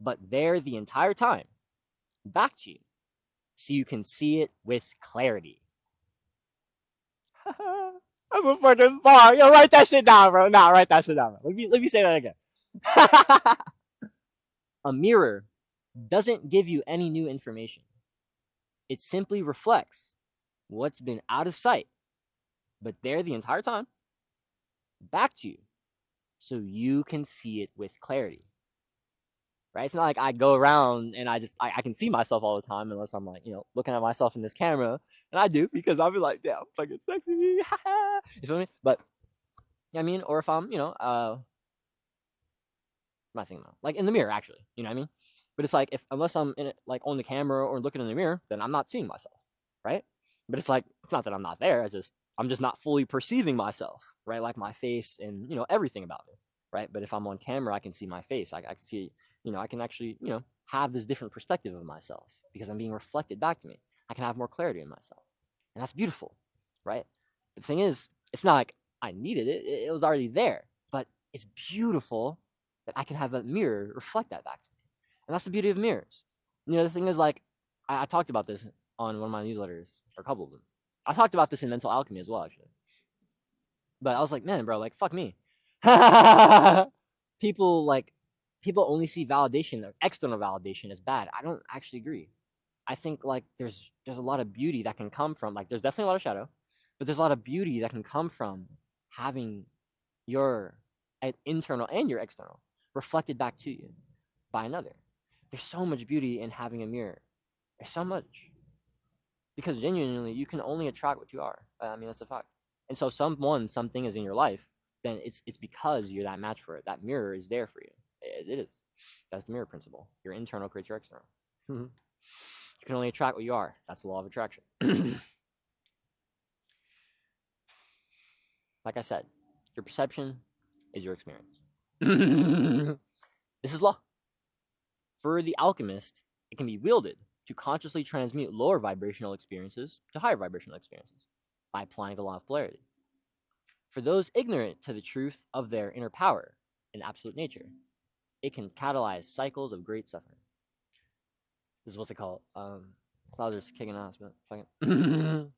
but there the entire time, back to you, so you can see it with clarity. That's a fucking bar. Yo, write that shit down, bro. Nah, write that shit down, bro. Let me say that again. A mirror doesn't give you any new information. It simply reflects what's been out of sight, but there the entire time, back to you, so you can see it with clarity. Right? It's not like I go around and I can see myself all the time unless I'm like, looking at myself in this camera. And I do, because I'll be like, damn, fucking sexy. You feel me? But, or if I'm, what am I thinking about? Like in the mirror, actually. You know what I mean? But it's like, unless I'm in it, like on the camera or looking in the mirror, then I'm not seeing myself. Right? But it's like, it's not that I'm not there. I'm just not fully perceiving myself. Right? Like my face and, everything about me. Right? But if I'm on camera, I can see my face. I can see, I can actually, have this different perspective of myself because I'm being reflected back to me. I can have more clarity in myself. And that's beautiful, right? The thing is, it's not like I needed it. It was already there. But it's beautiful that I can have a mirror reflect that back to me. And that's the beauty of mirrors. The thing is, like, I talked about this on one of my newsletters, or a couple of them. I talked about this in Mental Alchemy as well, actually. But I was like, man, bro, like, fuck me. People only see validation, or external validation, as bad. I don't actually agree. I think like there's a lot of beauty that can come from, like, there's definitely a lot of shadow, but there's a lot of beauty that can come from having your internal and your external reflected back to you by another. There's so much beauty in having a mirror. There's so much, because genuinely you can only attract what you are. That's a fact. And so something is in your life, then it's because you're that match for it. That mirror is there for you. It is. That's the mirror principle. Your internal creates your external. You can only attract what you are. That's the law of attraction. Like I said, your perception is your experience. This is law. For the alchemist, it can be wielded to consciously transmute lower vibrational experiences to higher vibrational experiences by applying the law of polarity. For those ignorant to the truth of their inner power and absolute nature, it can catalyze cycles of great suffering. This is what's it called? Clouders kicking ass, but fucking.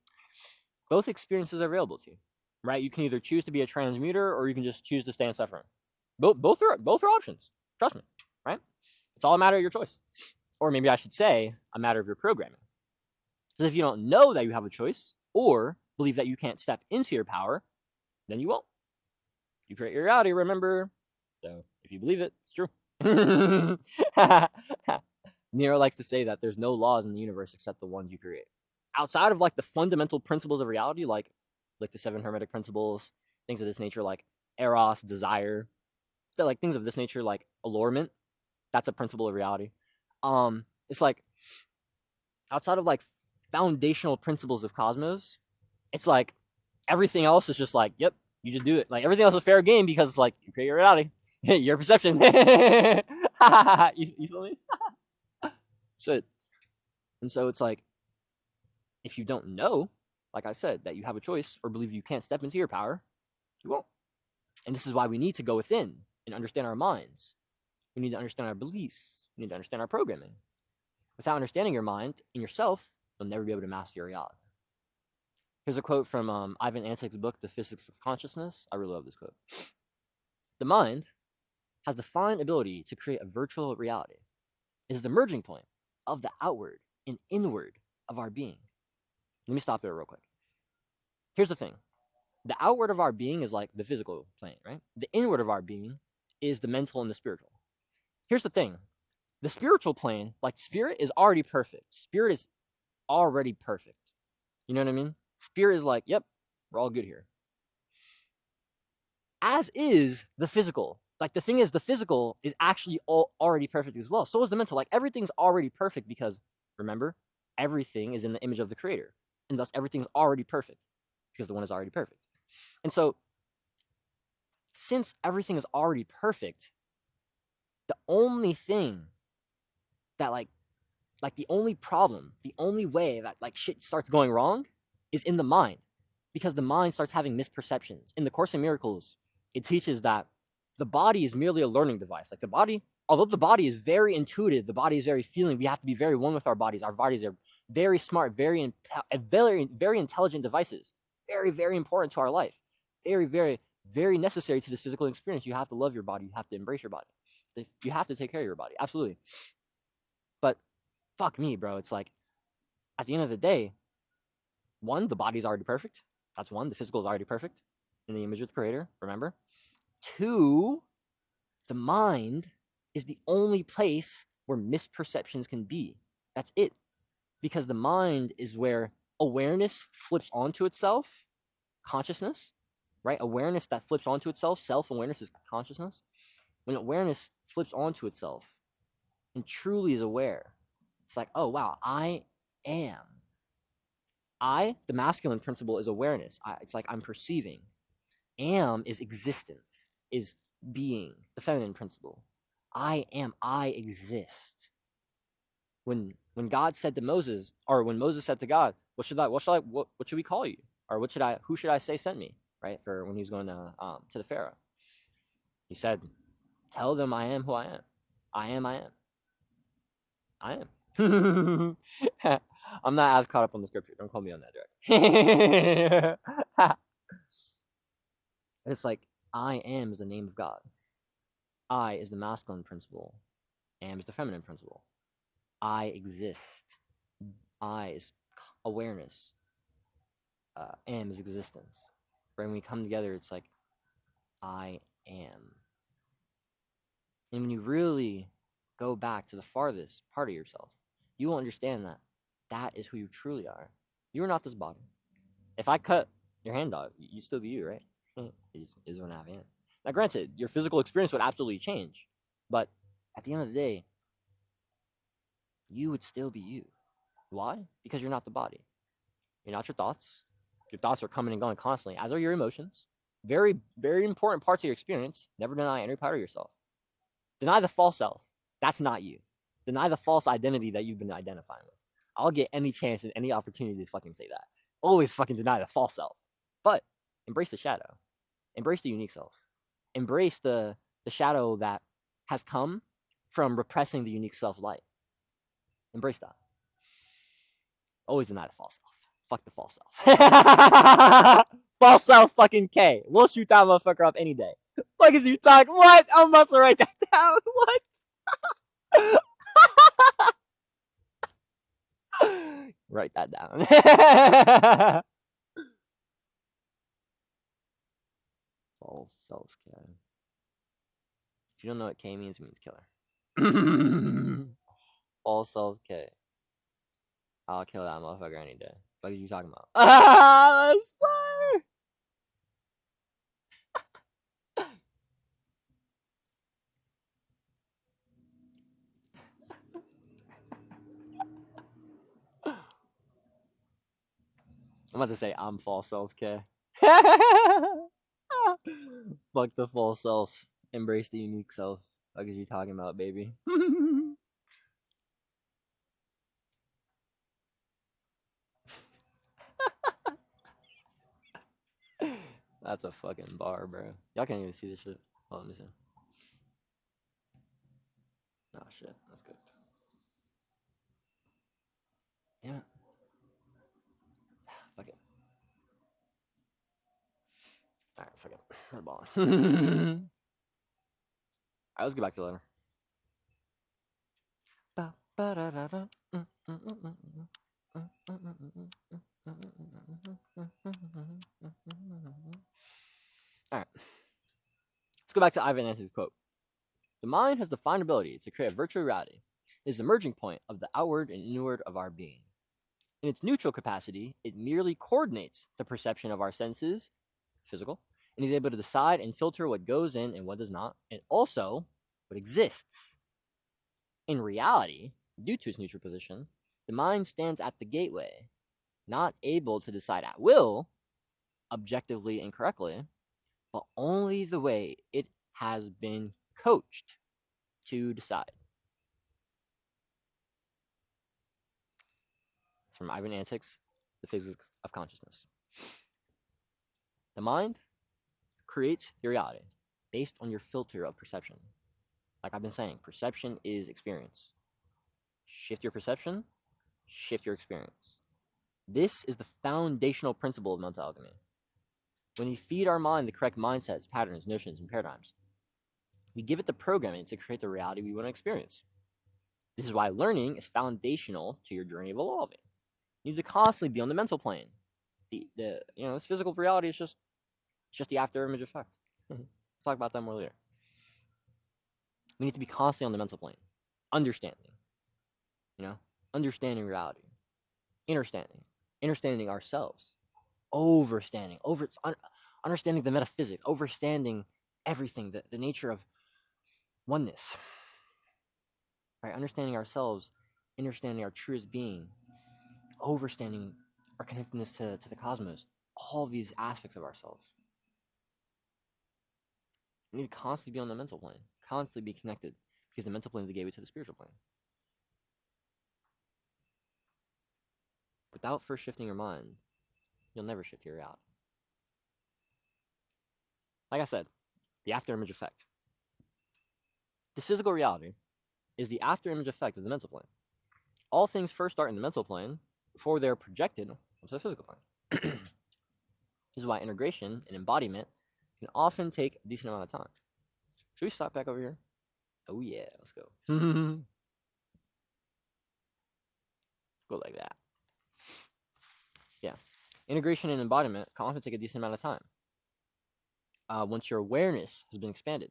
Both experiences are available to you, right? You can either choose to be a transmuter, or you can just choose to stay in suffering. Both are options. Trust me, right? It's all a matter of your choice, or maybe I should say, a matter of your programming. Because if you don't know that you have a choice or believe that you can't step into your power, then you won't. You create your reality, remember? So if you believe it, it's true. Nero likes to say that there's no laws in the universe except the ones you create. Outside of like the fundamental principles of reality, like the seven hermetic principles, things of this nature, like eros, desire, like things of this nature, like allurement, that's a principle of reality. It's like outside of like foundational principles of cosmos, it's like everything else is just like, yep, you just do it. Like everything else is fair game because it's like you create your reality, your perception. You feel me? Shit. And so it's like, if you don't know, like I said, that you have a choice or believe you can't step into your power, you won't. And this is why we need to go within and understand our minds. We need to understand our beliefs. We need to understand our programming. Without understanding your mind and yourself, you'll never be able to master your reality. Here's a quote from Ivan Antek's book, The Physics of Consciousness. I really love this quote. The mind has the fine ability to create a virtual reality. It is the merging point of the outward and inward of our being. Let me stop there real quick. Here's the thing. The outward of our being is like the physical plane, right? The inward of our being is the mental and the spiritual. Here's the thing. The spiritual plane, like spirit, is already perfect. Spirit is already perfect. You know what I mean? Spirit is like, yep, we're all good here. As is the physical. Like the thing is, the physical is actually already perfect as well. So is the mental. Like everything's already perfect because, remember, everything is in the image of the creator. And thus everything's already perfect because the one is already perfect. And so, since everything is already perfect, the only thing that like the only problem, the only way that like shit starts going wrong is in the mind, because the mind starts having misperceptions. In the Course in Miracles, it teaches that the body is merely a learning device. Like the body, although the body is very intuitive, the body is very feeling, we have to be very one with our bodies. Our bodies are very smart, very intelligent devices, very, very important to our life, very, very, very necessary to this physical experience. You have to love your body. You have to embrace your body. You have to take care of your body. Absolutely. But fuck me, bro. It's like, at the end of the day, one, the body's already perfect. That's one. The physical is already perfect in the image of the creator, remember? Two, the mind is the only place where misperceptions can be. That's it. Because the mind is where awareness flips onto itself, consciousness, right? Awareness that flips onto itself, self-awareness is consciousness. When awareness flips onto itself and truly is aware, it's like, oh, wow, I am. The masculine principle is awareness. It's like I'm perceiving. Am is existence, is being, the feminine principle. I am, I exist. When God said to Moses, or when Moses said to God, what should we call you? Or who should I say sent me? Right? For when he was going to the Pharaoh. He said, tell them I am who I am. I am, I am. I am. I'm not as caught up on the scripture. Don't call me on that direct. It's like, I am is the name of God. I is the masculine principle. Am is the feminine principle. I exist. I is awareness. Am is existence. Right? When we come together, it's like, I am. And when you really go back to the farthest part of yourself, you will understand that that is who you truly are. You are not this body. If I cut your hand off, you'd still be you, right? It just is going to have a hand. Now, granted, your physical experience would absolutely change, but at the end of the day, you would still be you. Why? Because you're not the body. You're not your thoughts. Your thoughts are coming and going constantly, as are your emotions. Very, very important parts of your experience. Never deny any part of yourself. Deny the false self. That's not you. Deny the false identity that you've been identifying with. I'll get any chance and any opportunity to fucking say that. Always fucking deny the false self. But embrace the shadow. Embrace the unique self. Embrace the shadow that has come from repressing the unique self light. Embrace that. Always deny the false self. Fuck the false self. False self fucking K. We'll shoot that motherfucker up any day. Fuck is you talking? What? I'm about to write that down. What? Write that down. False self-care. If you don't know what K means, it means killer. False self-care. I'll kill that motherfucker any day. What are you talking about? That's fire! I'm about to say I'm false self-care. Fuck the false self. Embrace the unique self. What are you talking about, baby? That's a fucking bar, bro. Y'all can't even see this shit. Hold on, let me see. Oh shit, that's good. Damn it. Fuck it. Alright, fuck it. We're balling. Alright, let's get back to the letter. Alright. Let's go back to Ivan Antes' quote. The mind has the fine ability to create a virtual reality. It is the merging point of the outward and inward of our being. In its neutral capacity, it merely coordinates the perception of our senses, physical, and is able to decide and filter what goes in and what does not, and also what exists. In reality, due to its neutral position, the mind stands at the gateway, not able to decide at will, objectively and correctly, but only the way it has been coached to decide. It's from Ivan Antics, The Physics of Consciousness. The mind creates your reality based on your filter of perception. Like I've been saying, perception is experience. Shift your perception, shift your experience. This is the foundational principle of mental alchemy. When we feed our mind the correct mindsets, patterns, notions, and paradigms, we give it the programming to create the reality we want to experience. This is why learning is foundational to your journey of evolving. You need to constantly be on the mental plane. This physical reality is just the after image effect. We'll talk about that more later. We need to be constantly on the mental plane, understanding reality, understanding ourselves, understanding the metaphysics, understanding everything, the nature of oneness, right? Understanding ourselves, understanding our truest being, understanding our connectedness to the cosmos, all these aspects of ourselves. We need to constantly be on the mental plane, constantly be connected, because the mental plane is the gateway to the spiritual plane. Without first shifting your mind, you'll never shift your reality. Like I said, the after image effect. This physical reality is the after image effect of the mental plane. All things first start in the mental plane before they're projected onto the physical plane. This is why integration and embodiment can often take a decent amount of time. Should we stop back over here? Oh yeah, let's go. Go like that. Yeah. Integration and embodiment can often take a decent amount of time. Once your awareness has been expanded,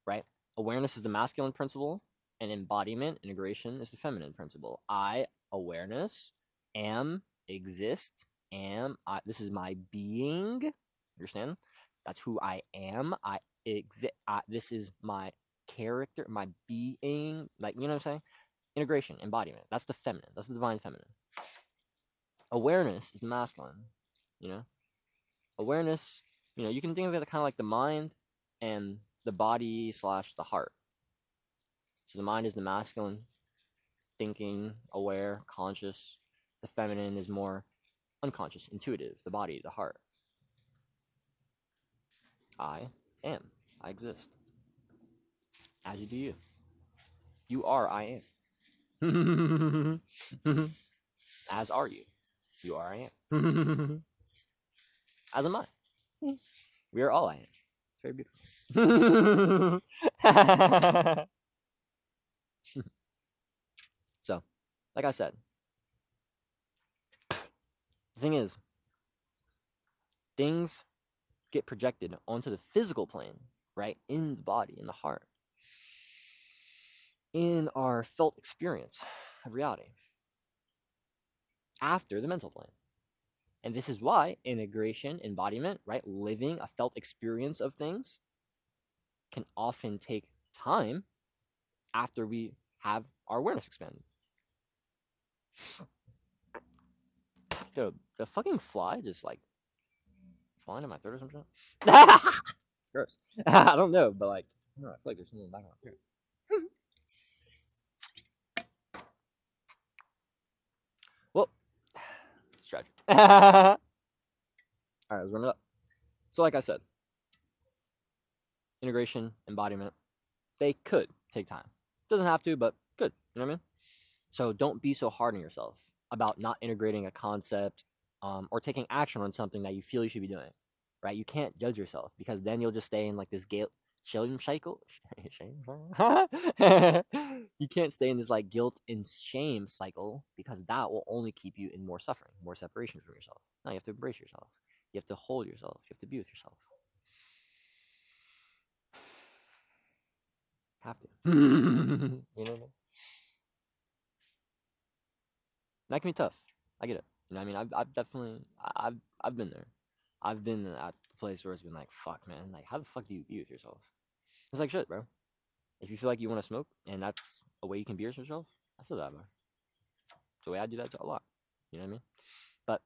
right? Awareness is the masculine principle, and embodiment, integration, is the feminine principle. I, awareness, am, exist, this is my being. Understand? That's who I am. I exist. This is my character, my being. Like, you know what I'm saying? Integration, embodiment. That's the feminine. That's the divine feminine. Awareness is the masculine. Awareness, you can think of it kind of like the mind and the body / the heart. So the mind is the masculine, thinking, aware, conscious. The feminine is more unconscious, intuitive, the body, the heart. I am. I exist. As you do you. You are, I am. As are you. You are, I am. As am I. We are all I am. It's very beautiful. So, like I said, The thing is, things get projected onto the physical plane, right? In the body, in the heart, in our felt experience of reality after the mental plane. And this is why integration, embodiment, right? Living a felt experience of things can often take time after we have our awareness expanded. Dude, the fucking fly just like flying in my throat or something. It's gross. I don't know, but like, I don't know, I feel like there's something in the back of my throat. Well, stretch. All right, let's run it up. So, like I said, integration, embodiment, they could take time. Doesn't have to, but could. You know what I mean? So don't be so hard on yourself about not integrating a concept or taking action on something that you feel you should be doing, right? You can't judge yourself because then you'll just stay in like this shame cycle. You can't stay in this like guilt and shame cycle because that will only keep you in more suffering, more separation from yourself. Now you have to embrace yourself. You have to hold yourself. You have to be with yourself. Have to. You know what I mean? That can be tough. I get it. You know what I mean? I've definitely I've been there. I've been at the place where it's been like, fuck, man. Like, how the fuck do you be with yourself? It's like shit, bro. If you feel like you want to smoke and that's a way you can be with yourself, I feel that, bro. It's a way I do that a lot. You know what I mean? But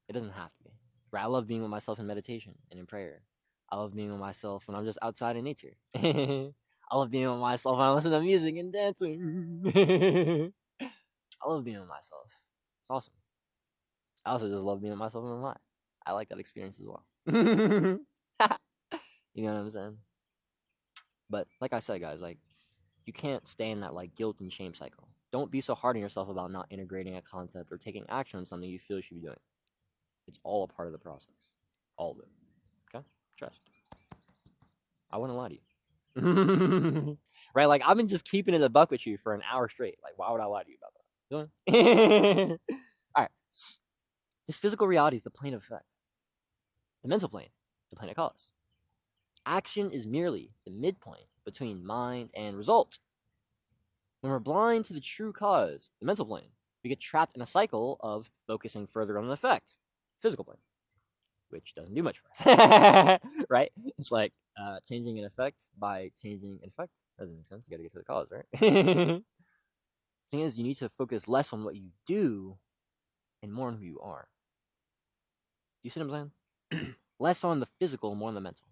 it doesn't have to be. Right? I love being with myself in meditation and in prayer. I love being with myself when I'm just outside in nature. I love being with myself when I listen to music and dancing. I love being with myself. It's awesome. I also just love being with myself in my mind. I like that experience as well. You know what I'm saying? But like I said, guys, like you can't stay in that like guilt and shame cycle. Don't be so hard on yourself about not integrating a concept or taking action on something you feel you should be doing. It's all a part of the process. All of it. Okay? Trust. I wouldn't lie to you. Right? Like I've been just keeping it a buck with you for an hour straight. Like, why would I lie to you about that? All right. This physical reality is the plane of effect. The mental plane, the plane of cause. Action is merely the midpoint between mind and result. When we're blind to the true cause, the mental plane, we get trapped in a cycle of focusing further on an effect, physical plane, which doesn't do much for us. Right? It's like changing an effect by changing an effect. Doesn't make sense. You got to get to the cause, right? Thing is, you need to focus less on what you do and more on who you are. You see what I'm saying? Less on the physical, more on the mental.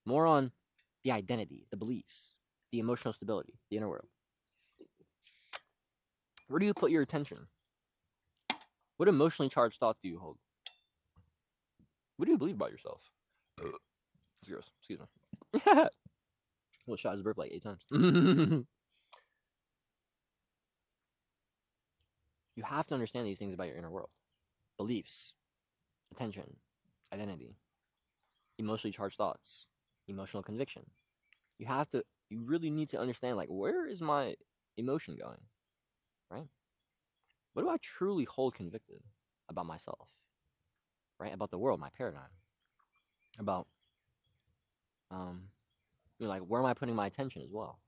More on the identity, the beliefs, the emotional stability, the inner world. Where do you put your attention? What emotionally charged thought do you hold? What do you believe about yourself? It's gross. Excuse me. Well, shot his burp like 8 times. You have to understand these things about your inner world. Beliefs, attention, identity, emotionally charged thoughts, emotional conviction. You really need to understand, like, where is my emotion going, right? What do I truly hold convicted about myself, right? About the world, my paradigm, about, like, where am I putting my attention as well?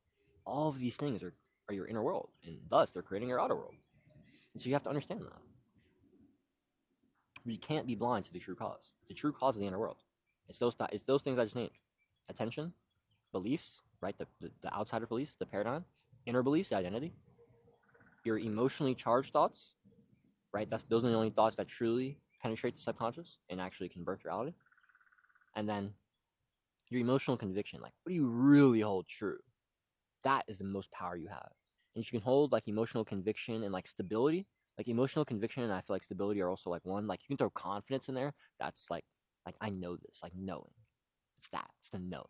All of these things are your inner world, and thus they're creating your outer world. And so you have to understand that. You can't be blind to the true cause. The true cause of the inner world. It's those things I just named. Attention, beliefs, right? The outsider beliefs, the paradigm, inner beliefs, the identity, your emotionally charged thoughts, right? Those are the only thoughts that truly penetrate the subconscious and actually can birth reality. And then your emotional conviction, like what do you really hold true? That is the most power you have. And if you can hold like emotional conviction and like stability, like emotional conviction and I feel like stability are also like one. Like you can throw confidence in there. That's like I know this, like knowing. It's that. It's the knowing.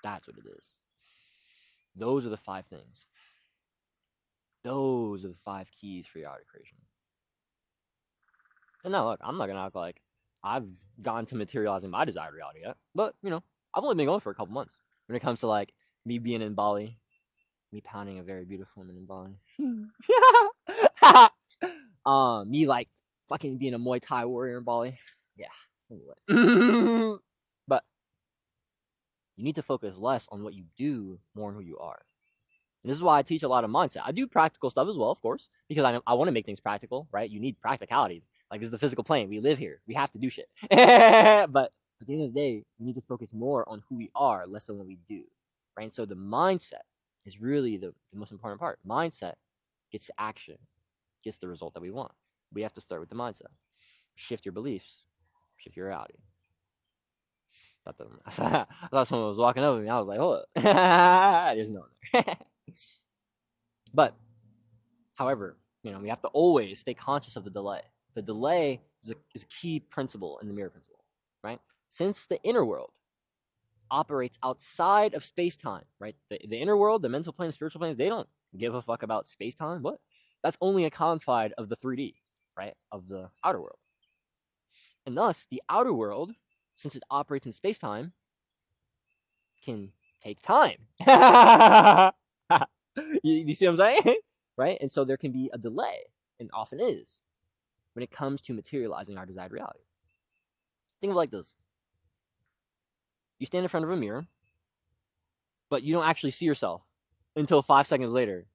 That's what it is. Those are the 5 things. Those are the 5 keys for reality creation. And now look, I'm not gonna act like I've gotten to materializing my desired reality yet. But I've only been going for a couple months when it comes to like me being in Bali, me pounding a very beautiful woman in Bali. Me like fucking being a Muay Thai warrior in Bali. Yeah, but you need to focus less on what you do, more on who you are. And this is why I teach a lot of mindset. I do practical stuff as well, of course, because I want to make things practical, right? You need practicality. Like, this is the physical plane. We live here. We have to do shit. But at the end of the day, we need to focus more on who we are, less on what we do, right? And so the mindset is really the most important part. Mindset gets to action, gets the result that we want. We have to start with the mindset. Shift your beliefs, shift your reality. I thought someone was walking over me. I was like, hold up. There's no one there. But, however, we have to always stay conscious of the delay. The delay is a key principle in the mirror principle, right? Since the inner world operates outside of space-time, right? The inner world, the mental plane, spiritual planes, they don't give a fuck about space-time. What? That's only a confine of the 3D, right? Of the outer world. And thus, the outer world, since it operates in space-time, can take time. You see what I'm saying? Right? And so there can be a delay, and often is, when it comes to materializing our desired reality. Think of it like this. You stand in front of a mirror, but you don't actually see yourself until 5 seconds later.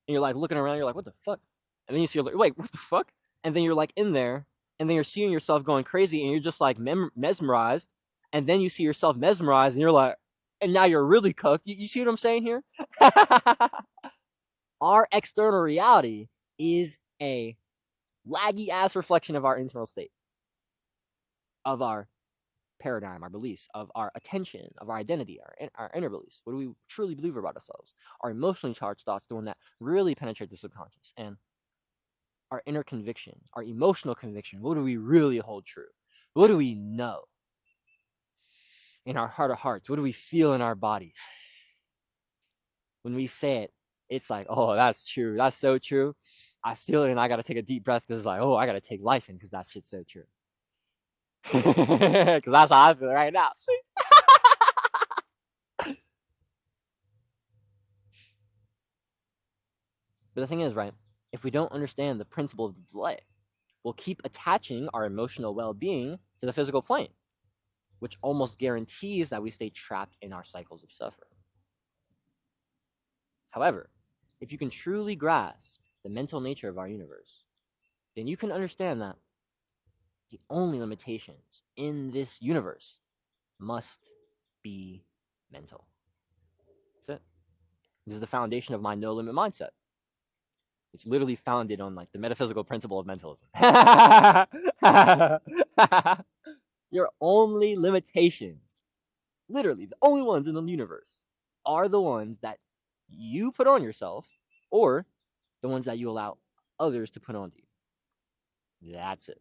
And you're like looking around, you're like, what the fuck? And then you see, like, wait, what the fuck? And then you're like in there, and then you're seeing yourself going crazy, and you're just like mesmerized. And then you see yourself mesmerized, and you're like, and now you're really cooked. You see what I'm saying here? Our external reality is a laggy ass reflection of our internal state, of our paradigm, our beliefs, of our attention, of our identity, our inner beliefs. What do we truly believe about ourselves? Our emotionally charged thoughts, the one that really penetrate the subconscious, and our inner conviction, our emotional conviction. What do we really hold true? What do we know? In our heart of hearts, what do we feel in our bodies? When we say it, it's like, oh, that's true. That's so true. I feel it, and I got to take a deep breath because it's like, oh, I got to take life in because that shit's so true. Because that's how I feel right now. But the thing is, right, if we don't understand the principle of the delay, we'll keep attaching our emotional well-being to the physical plane, which almost guarantees that we stay trapped in our cycles of suffering. However, if you can truly grasp the mental nature of our universe, then you can understand that the only limitations in this universe must be mental. That's it. This is the foundation of my no-limit mindset. It's literally founded on like the metaphysical principle of mentalism. Your only limitations, literally the only ones in the universe, are the ones that you put on yourself, or the ones that you allow others to put onto you. That's it.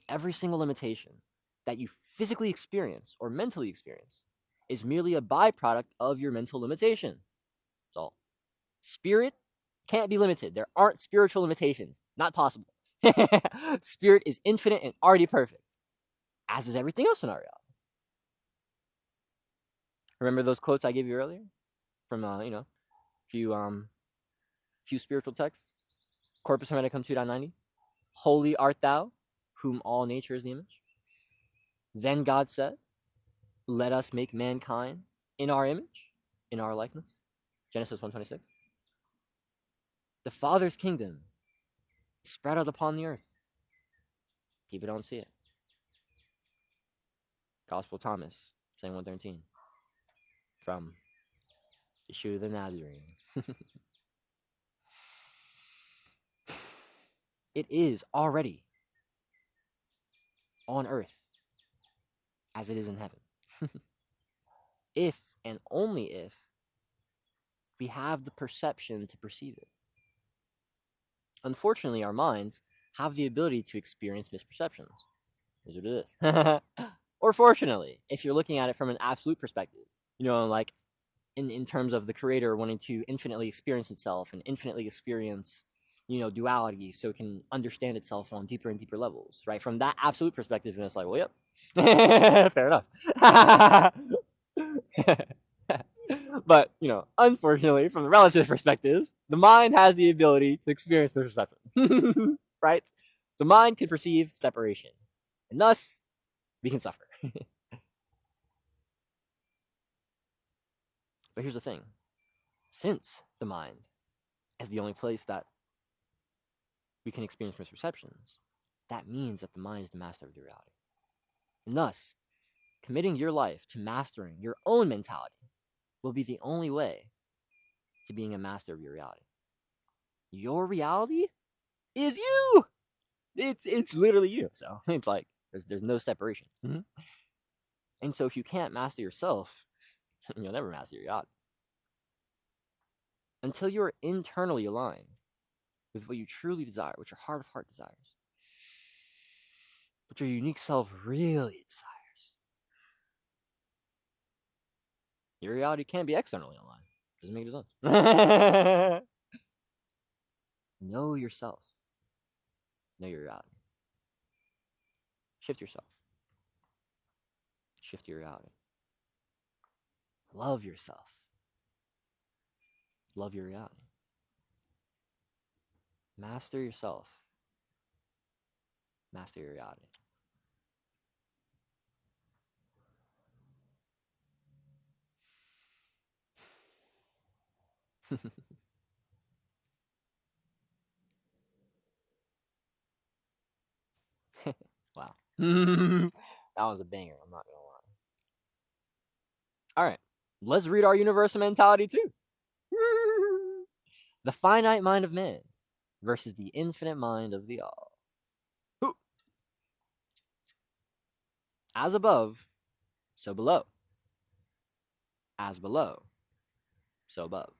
Every single limitation that you physically experience or mentally experience is merely a byproduct of your mental limitation. That's all. Spirit can't be limited. There aren't spiritual limitations. Not possible. Spirit is infinite and already perfect, as is everything else in our reality. Remember those quotes I gave you earlier from few spiritual texts? Corpus Hermeticum 2.90. Holy art thou, whom all nature is the image. Then God said, let us make mankind in our image, in our likeness. Genesis 1:26. The Father's kingdom is spread out upon the earth. People don't see it. Gospel Thomas, saying 1:13. From Yeshua the Nazarene. It is already on earth as it is in heaven. If and only if we have the perception to perceive it. Unfortunately, our minds have the ability to experience misperceptions. Here's what it is. Or fortunately, if you're looking at it from an absolute perspective, like in terms of the creator wanting to infinitely experience itself and infinitely experience, duality, so it can understand itself on deeper and deeper levels, right? From that absolute perspective, and it's like, well, yep, fair enough. But, unfortunately, from the relative perspective, the mind has the ability to experience misperception. right? The mind can perceive separation, and thus we can suffer. But here's the thing: since the mind is the only place that we can experience misperceptions, that means that the mind is the master of the reality. And thus, committing your life to mastering your own mentality will be the only way to being a master of your reality. Your reality is you. It's literally you. So it's like there's no separation. Mm-hmm. And so if you can't master yourself, you'll never master your reality. Until you're internally aligned with what you truly desire, what your heart of heart desires, what your unique self really desires, your reality can't be externally aligned. Doesn't make any sense. Know yourself. Know your reality. Shift yourself. Shift your reality. Love yourself. Love your reality. Master yourself. Master your reality. Wow. That was a banger, I'm not gonna lie. Alright. Let's read our universal mentality too. The finite mind of man versus the infinite mind of the all. As above, so below. As below, so above.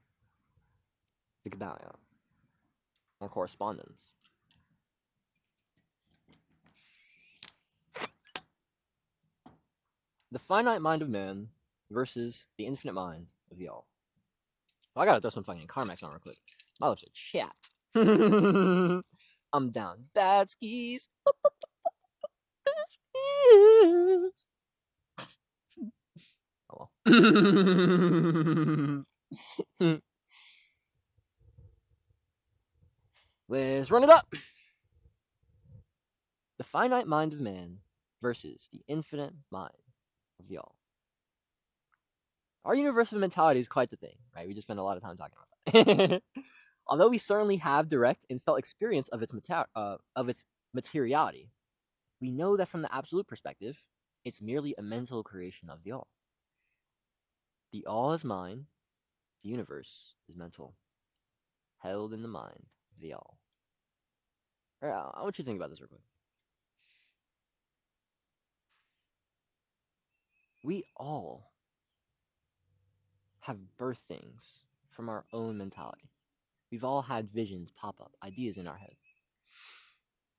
Think about it. Or correspondence. The finite mind of man versus the infinite mind of the all. Well, I gotta throw some fucking Carmex on real quick. My lips are chapped. I'm down bad skis. Oh well. Let's run it up. The finite mind of man versus the infinite mind of the all. Our universal mentality is quite the thing, right? We just spend a lot of time talking about that. Although we certainly have direct and felt experience of its materiality, we know that from the absolute perspective, it's merely a mental creation of the all. The all is mind, the universe is mental, held in the mind of the all. All right, I want you to think about this real quick. We all have birthed things from our own mentality. We've all had visions pop up, ideas in our head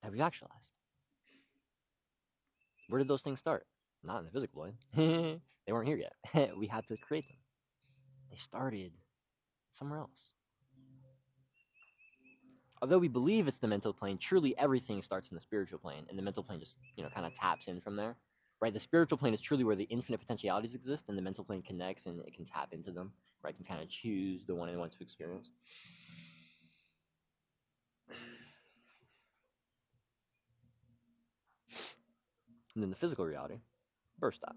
that we've actualized. Where did those things start? Not in the physical plane. They weren't here yet. We had to create them. They started somewhere else. Although we believe it's the mental plane, truly everything starts in the spiritual plane, and the mental plane just, kind of taps in from there. Right? The spiritual plane is truly where the infinite potentialities exist, and the mental plane connects and it can tap into them. Right? It can kind of choose the one it wants to experience. And then the physical reality burst out.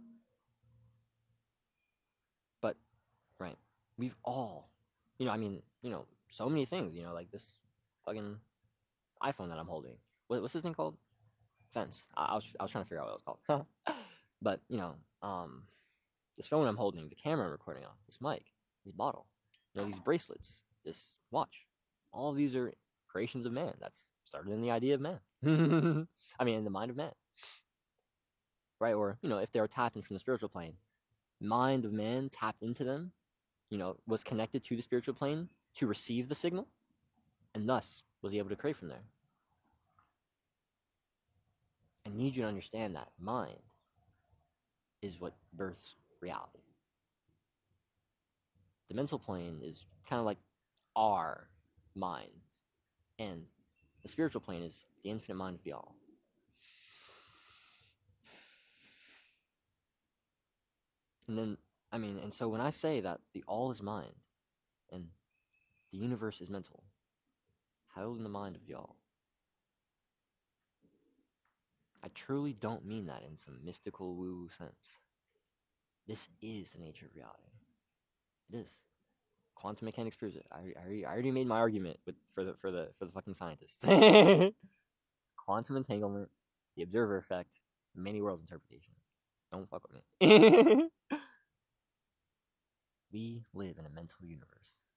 But, right, we've all, so many things, like this fucking iPhone that I'm holding. What's this thing called? Fence. I was trying to figure out what it was called. But, this phone I'm holding, the camera I'm recording on, this mic, this bottle, these bracelets, this watch. All of these are creations of man. That's started in the idea of man. In the mind of man. Right? Or, if they were tapped in from the spiritual plane, mind of man tapped into them, was connected to the spiritual plane to receive the signal, and thus was able to create from there. I need you to understand that mind is what births reality. The mental plane is kind of like our mind, and the spiritual plane is the infinite mind of the all. And then, and so when I say that the all is mind and the universe is mental, held in the mind of the all, I truly don't mean that in some mystical woo sense. This is the nature of reality. It is. Quantum mechanics proves it. I already made my argument for the fucking scientists. Quantum entanglement, the observer effect, many worlds interpretation. Don't fuck with me. We live in a mental universe.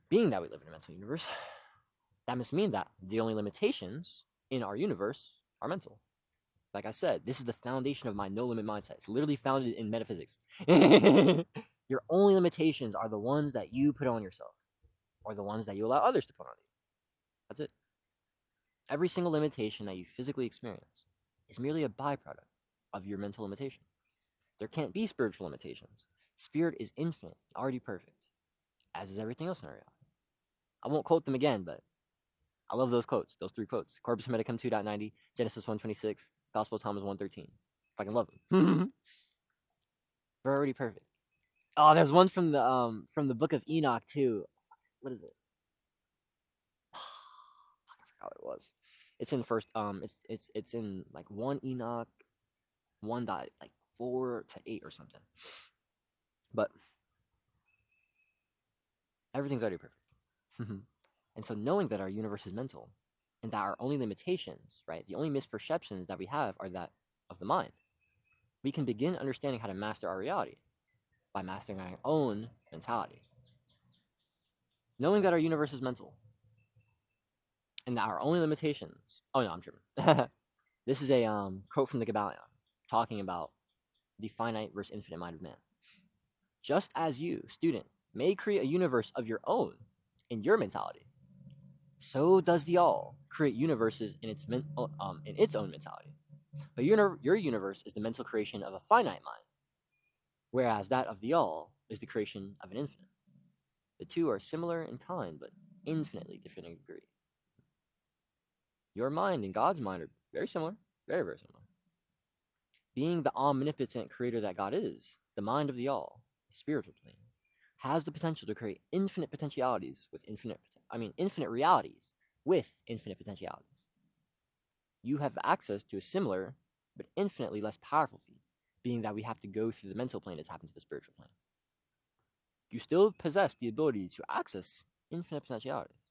Being that we live in a mental universe, that must mean that the only limitations in our universe are mental. Like I said, this is the foundation of my no limit mindset. It's literally founded in metaphysics. Your only limitations are the ones that you put on yourself, or the ones that you allow others to put on you. That's it. Every single limitation that you physically experience is merely a byproduct of your mental limitation. There can't be spiritual limitations. Spirit is infinite, already perfect, as is everything else in our reality. I won't quote them again, but I love those quotes, those 3 quotes. Corpus Medicum 2.90, Genesis 1:26, Gospel of Thomas 1:13. Fucking love them. They're already perfect. Oh, there's one from the book of Enoch too. What is it? Fuck, I forgot what it was. It's in first it's in like 1 Enoch 1.4 to 8 or something. But everything's already perfect. And so knowing that our universe is mental and that our only limitations, right, the only misperceptions that we have are that of the mind, we can begin understanding how to master our reality by mastering our own mentality. Knowing that our universe is mental and that our only limitations. Oh no, I'm tripping. This is a quote from the Kybalion talking about the finite versus infinite mind of man. Just as you, student, may create a universe of your own in your mentality, so does the all create universes in its own mentality. But your universe is the mental creation of a finite mind, whereas that of the all is the creation of an infinite. The two are similar in kind, but infinitely different in degree. Your mind and God's mind are very similar, very, very similar. Being the omnipotent creator that God is, the mind of the all, the spiritual plane, has the potential to create infinite potentialities with infinite realities with infinite potentialities. You have access to a similar but infinitely less powerful feat, being that we have to go through the mental plane to tap into the spiritual plane. You still possess the ability to access infinite potentialities.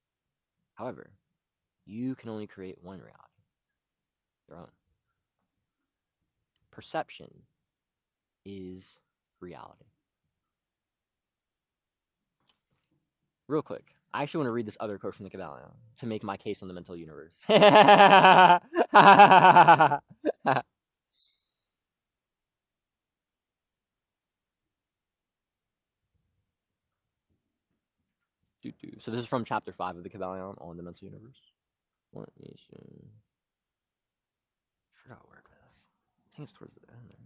However, you can only create one reality, your own. Perception is reality. Real quick, I actually want to read this other quote from the Kybalion to make my case on the mental universe. So this is from chapter 5 of the Kybalion on the mental universe. What nation? I forgot where it is. I think it's towards the end there.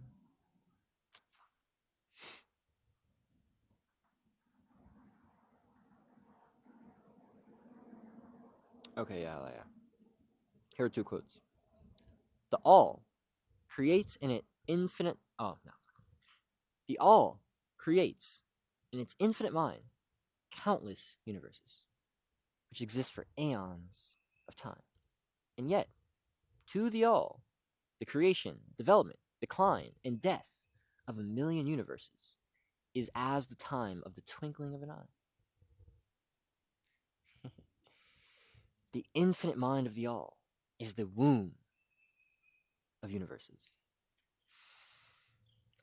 Okay, yeah. Here are 2 quotes. The all creates in it infinite. Oh no. The all creates in its infinite mind countless universes, which exist for aeons of time. And yet, to the all, the creation, development, decline, and death of a million universes is as the time of the twinkling of an eye. The infinite mind of the all is the womb of universes.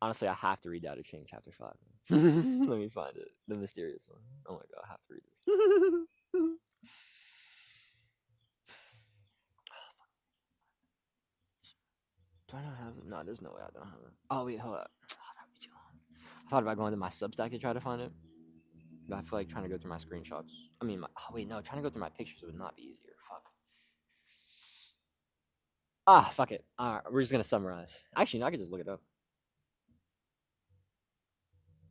Honestly, I have to read Tao Te Ching chapter 5. Let me find it. The mysterious one. Oh my god, I have to read this. Do I not have it? No, there's no way I don't have it. Oh wait, hold up. Oh, that'd be too long. I thought about going to my Substack to try to find it. But I feel like trying to go through my screenshots. Oh wait, no, trying to go through my pictures would not be easier. Fuck. Fuck it. Alright, we're just gonna summarize. Actually, no, I can just look it up.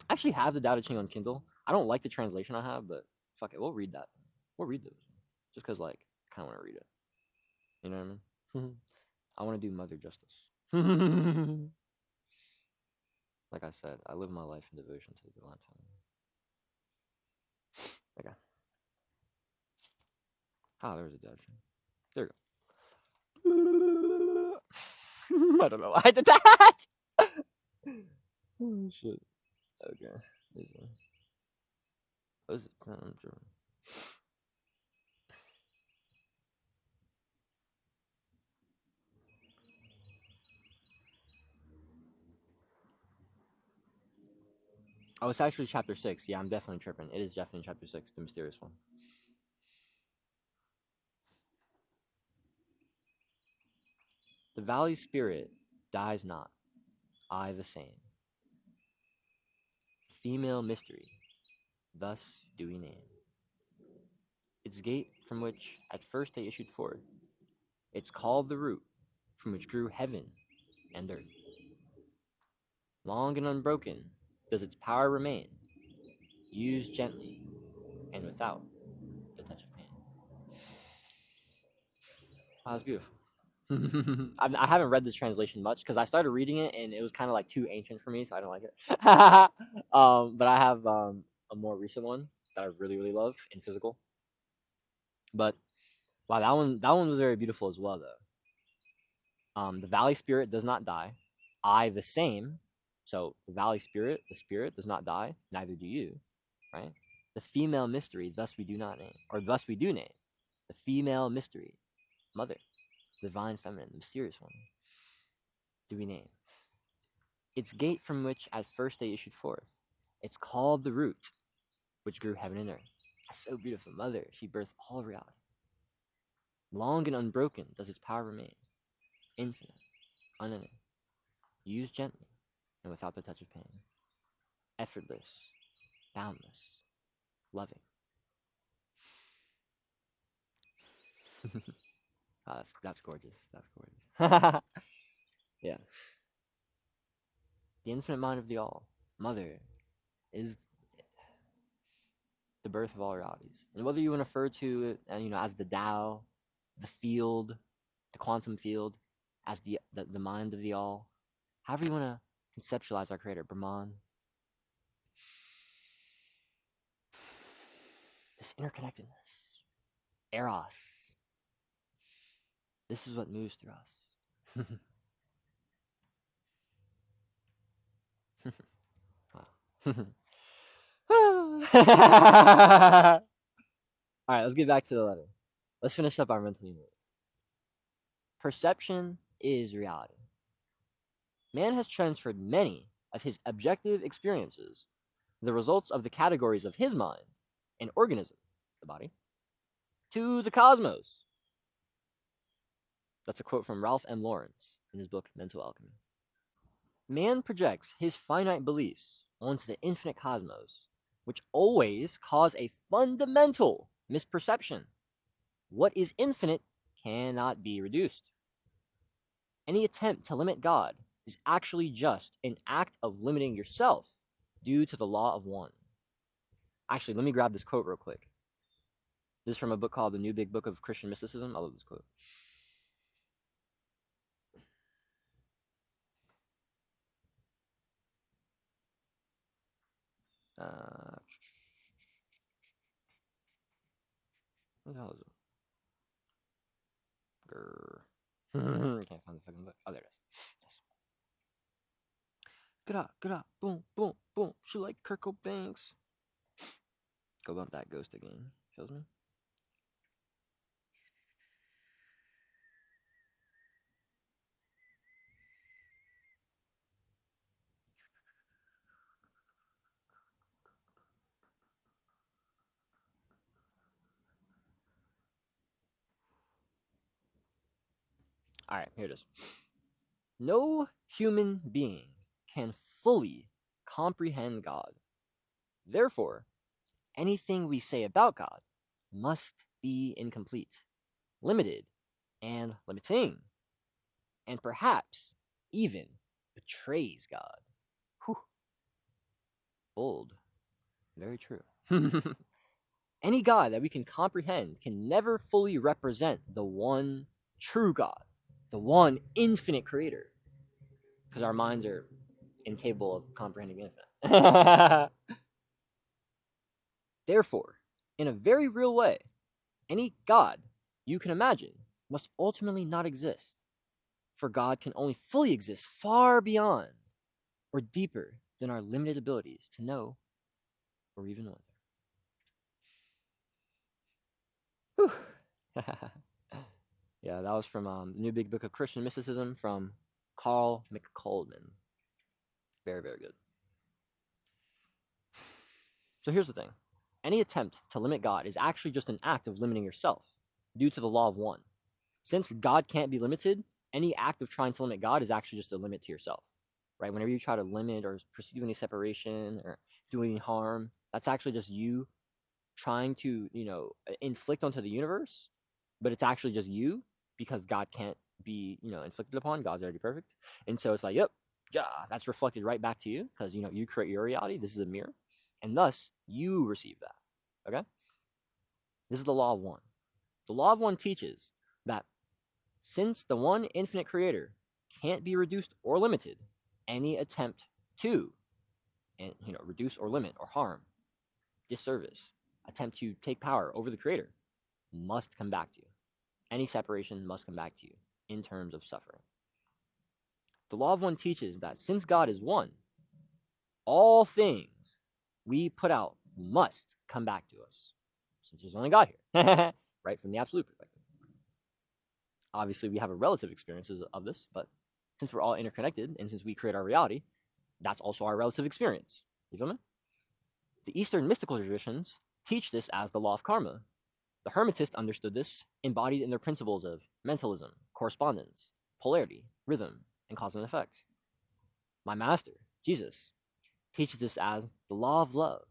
I actually have the Tao Te Ching on Kindle. I don't like the translation I have, but fuck it, we'll read that. We'll read those. Just because, like, I kind of want to read it. You know what I mean? I want to do mother justice. Like I said, I live my life in devotion to the divine feminine. Okay. There's a Tao Te Ching. There we go. I don't know why I did that. Oh shit. Okay. What is it? Oh, it's actually chapter 6. Yeah, I'm definitely tripping. It is definitely chapter 6, the mysterious one. The valley spirit dies not, I the same. Female mystery, thus do we name. Its gate from which at first they issued forth, it's called the root from which grew heaven and earth. Long and unbroken does its power remain, used gently and without the touch of pain. Oh, that's beautiful. I haven't read this translation much because I started reading it and it was kind of like too ancient for me, so I don't like it. But I have a more recent one that I really, really love in physical. But wow, that one was very beautiful as well, though. The valley spirit does not die. I the same. So the valley spirit, the spirit does not die. Neither do you, right? The female mystery, thus we do not name, or thus we do name. The female mystery, mother, divine feminine, the mysterious one, do we name. Its gate from which at first they issued forth. It's called the root, which grew heaven and earth. That's so beautiful. Mother, she birthed all reality. Long and unbroken does its power remain. Infinite, unending, used gently and without the touch of pain. Effortless, boundless, loving. Oh, that's gorgeous. That's gorgeous. Yeah. The infinite mind of the all, mother, is the birth of all realities. And whether you want to refer to it, as the Tao, the field, the quantum field, as the mind of the all, however you want to conceptualize our creator, Brahman, this interconnectedness, Eros, this is what moves through us. All right, let's get back to the letter. Let's finish up our mental units. Perception is reality. Man has transferred many of his objective experiences, the results of the categories of his mind, an organism, the body, to the cosmos. That's a quote from Ralph M. Lawrence in his book Mental Alchemy. Man projects his finite beliefs onto the infinite cosmos, which always cause a fundamental misperception. What is infinite cannot be reduced. Any attempt to limit God is actually just an act of limiting yourself due to the law of one. Actually, let me grab this quote real quick. This is from a book called The New Big Book of Christian Mysticism. I love this quote. What the hell is it? Grr. Can't find the fucking book. Oh, there it is. Yes. Get up, boom, boom, boom. She like Kurt Cobain's. Go bump that ghost again. Feels me. All right, here it is. No human being can fully comprehend God. Therefore, anything we say about God must be incomplete, limited, and limiting, and perhaps even betrays God. Whew. Bold. Very true. Any God that we can comprehend can never fully represent the one true God, the one infinite creator, because our minds are incapable of comprehending infinite. Therefore, in a very real way, any God you can imagine must ultimately not exist. For God can only fully exist far beyond or deeper than our limited abilities to know or even wonder. Whew. Yeah, that was from the New Big Book of Christian Mysticism from Carl McColdman. Very, very good. So here's the thing. Any attempt to limit God is actually just an act of limiting yourself due to the law of one. Since God can't be limited, any act of trying to limit God is actually just a limit to yourself, right? Whenever you try to limit or perceive any separation or do any harm, that's actually just you trying to, inflict onto the universe, but it's actually just you because God can't be, inflicted upon. God's already perfect. And so it's like, yep, yeah, that's reflected right back to you because, you create your reality. This is a mirror. And thus, you receive that. Okay? This is the law of one. The law of one teaches that since the one infinite creator can't be reduced or limited, any attempt to, reduce or limit or harm, disservice, attempt to take power over the creator must come back to you. Any separation must come back to you in terms of suffering. The law of one teaches that since God is one, all things we put out must come back to us, since there's only God here, right? From the absolute perspective. Obviously, we have a relative experiences of this, but since we're all interconnected and since we create our reality, that's also our relative experience. You feel me? The Eastern mystical traditions teach this as the law of karma. The Hermetists understood this, embodied in their principles of mentalism, correspondence, polarity, rhythm, and cause and effect. My master, Jesus, teaches this as the law of love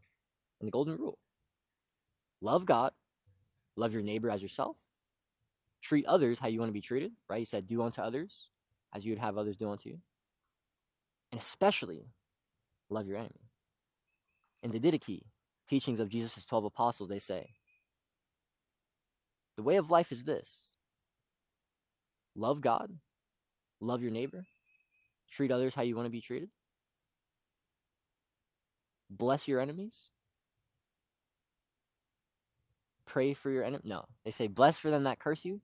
and the golden rule. Love God, love your neighbor as yourself, treat others how you want to be treated, right? He said, do unto others as you would have others do unto you. And especially, love your enemy. In the Didache, teachings of Jesus' 12 apostles, they say, the way of life is this: love God, love your neighbor, treat others how you want to be treated, bless your enemies, pray for your enemy. No, they say, bless for them that curse you,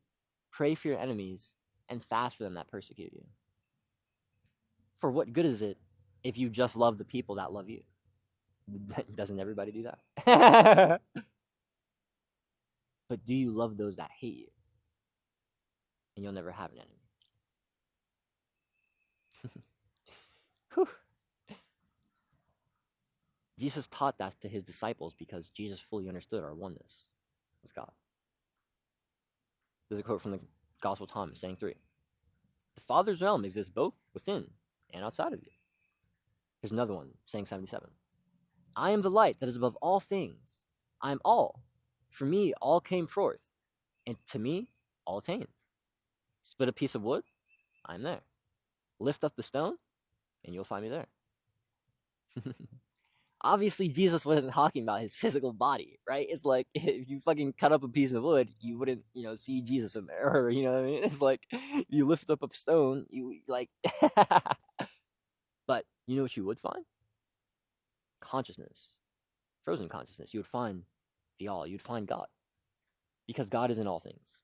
pray for your enemies, and fast for them that persecute you. For what good is it if you just love the people that love you? Doesn't everybody do that? But do you love those that hate you? And you'll never have an enemy. Jesus taught that to his disciples because Jesus fully understood our oneness with God. There's a quote from the Gospel of Thomas, saying 3. The Father's realm exists both within and outside of you. Here's another one, saying 77. I am the light that is above all things. I am all. For me, all came forth, and to me, all attained. Split a piece of wood, I'm there. Lift up the stone, and you'll find me there. Obviously, Jesus wasn't talking about his physical body, right? It's like, if you fucking cut up a piece of wood, you wouldn't, see Jesus in there, or, you know what I mean? It's like, you lift up a stone, you, like, but you know what you would find? Consciousness. Frozen consciousness. You would find the all. You'd find God. Because God is in all things.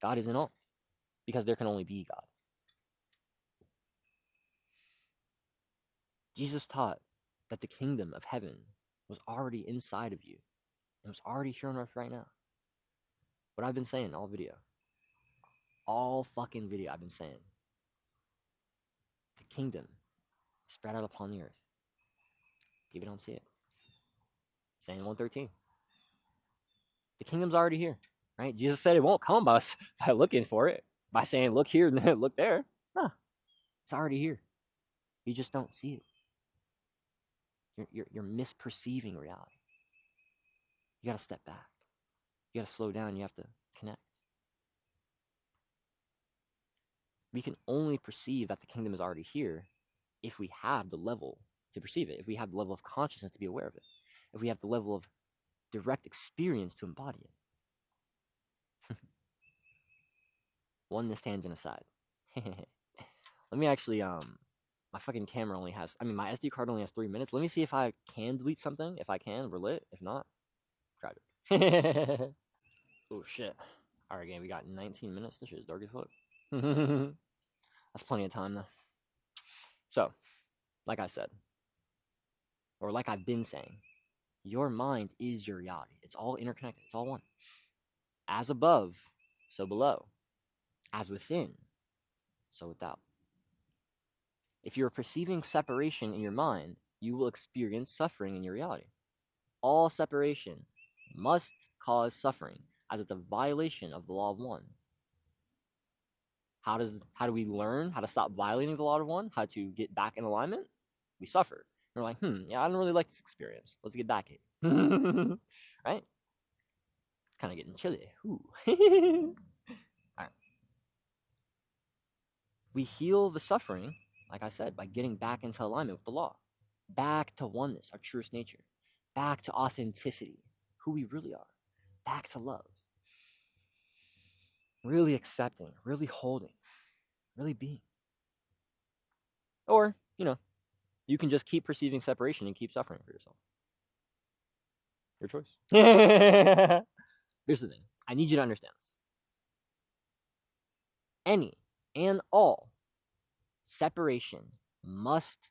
God is in all. Because there can only be God. Jesus taught that the kingdom of heaven was already inside of you. It was already here on earth right now. What I've been saying all video. All fucking video I've been saying. The kingdom spread out upon the earth. People don't see it. Saying 113. The kingdom's already here, right? Jesus said it won't come by us by looking for it, by saying, look here and look there. No, it's already here. You just don't see it. You're misperceiving reality. You got to step back. You got to slow down. You have to connect. We can only perceive that the kingdom is already here if we have the level to perceive it, if we have the level of consciousness to be aware of it, if we have the level of direct experience to embody it. Oneness tangent aside. Let me actually, my fucking camera only has, my SD card only has 3 minutes. Let me see if I can delete something. If I can, we're lit. If not, try it. Oh, shit. All right, gang, we got 19 minutes. This shit is dark as fuck. That's plenty of time, though. So, like I said, or like I've been saying, your mind is your reality. It's all interconnected. It's all one. As above, so below. As within, so without. If you're perceiving separation in your mind, you will experience suffering in your reality. All separation must cause suffering, as it's a violation of the law of one. How do we learn how to stop violating the law of one? How to get back in alignment? We suffer. And we're like, yeah, I don't really like this experience. Let's get back here. Right? It's kind of getting chilly. Ooh. All right. We heal the suffering, like I said, by getting back into alignment with the law. Back to oneness, our truest nature. Back to authenticity, who we really are. Back to love. Really accepting, really holding, really being. Or, you can just keep perceiving separation and keep suffering for yourself. Your choice. Here's the thing. I need you to understand this. Any and all separation must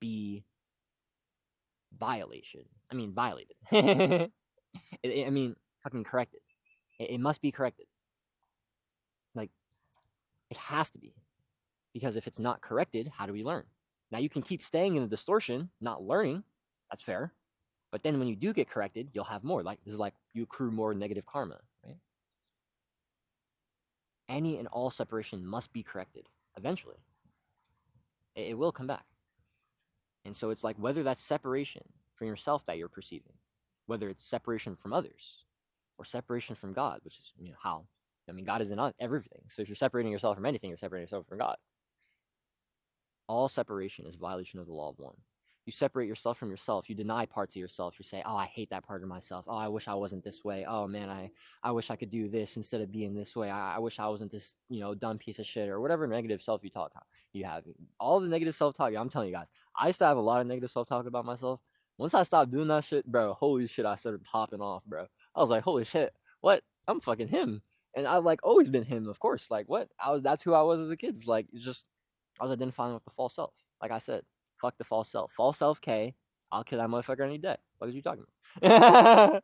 be violated. Fucking corrected. It must be corrected. Like, it has to be. Because if it's not corrected, how do we learn? Now, you can keep staying in the distortion, not learning. That's fair. But then when you do get corrected, you'll have more. Like, this is like you accrue more negative karma, right? Any and all separation must be corrected eventually. It will come back. And so it's like whether that's separation from yourself that you're perceiving, whether it's separation from others or separation from God, which is how. God is in everything. So if you're separating yourself from anything, you're separating yourself from God. All separation is a violation of the law of one. You separate yourself from yourself. You deny parts of yourself. You say, oh, I hate that part of myself. Oh, I wish I wasn't this way. Oh, man, I wish I could do this instead of being this way. I wish I wasn't this, dumb piece of shit, or whatever negative self-talk you have. All the negative self-talk, I'm telling you guys, I used to have a lot of negative self-talk about myself. Once I stopped doing that shit, bro, holy shit, I started popping off, bro. I was like, holy shit, what? I'm fucking him. And I've always been him, of course. What? That's who I was as a kid. It's just, I was identifying with the false self. Like I said, fuck the false self. False self K. I'll kill that motherfucker any day. What are you talking about?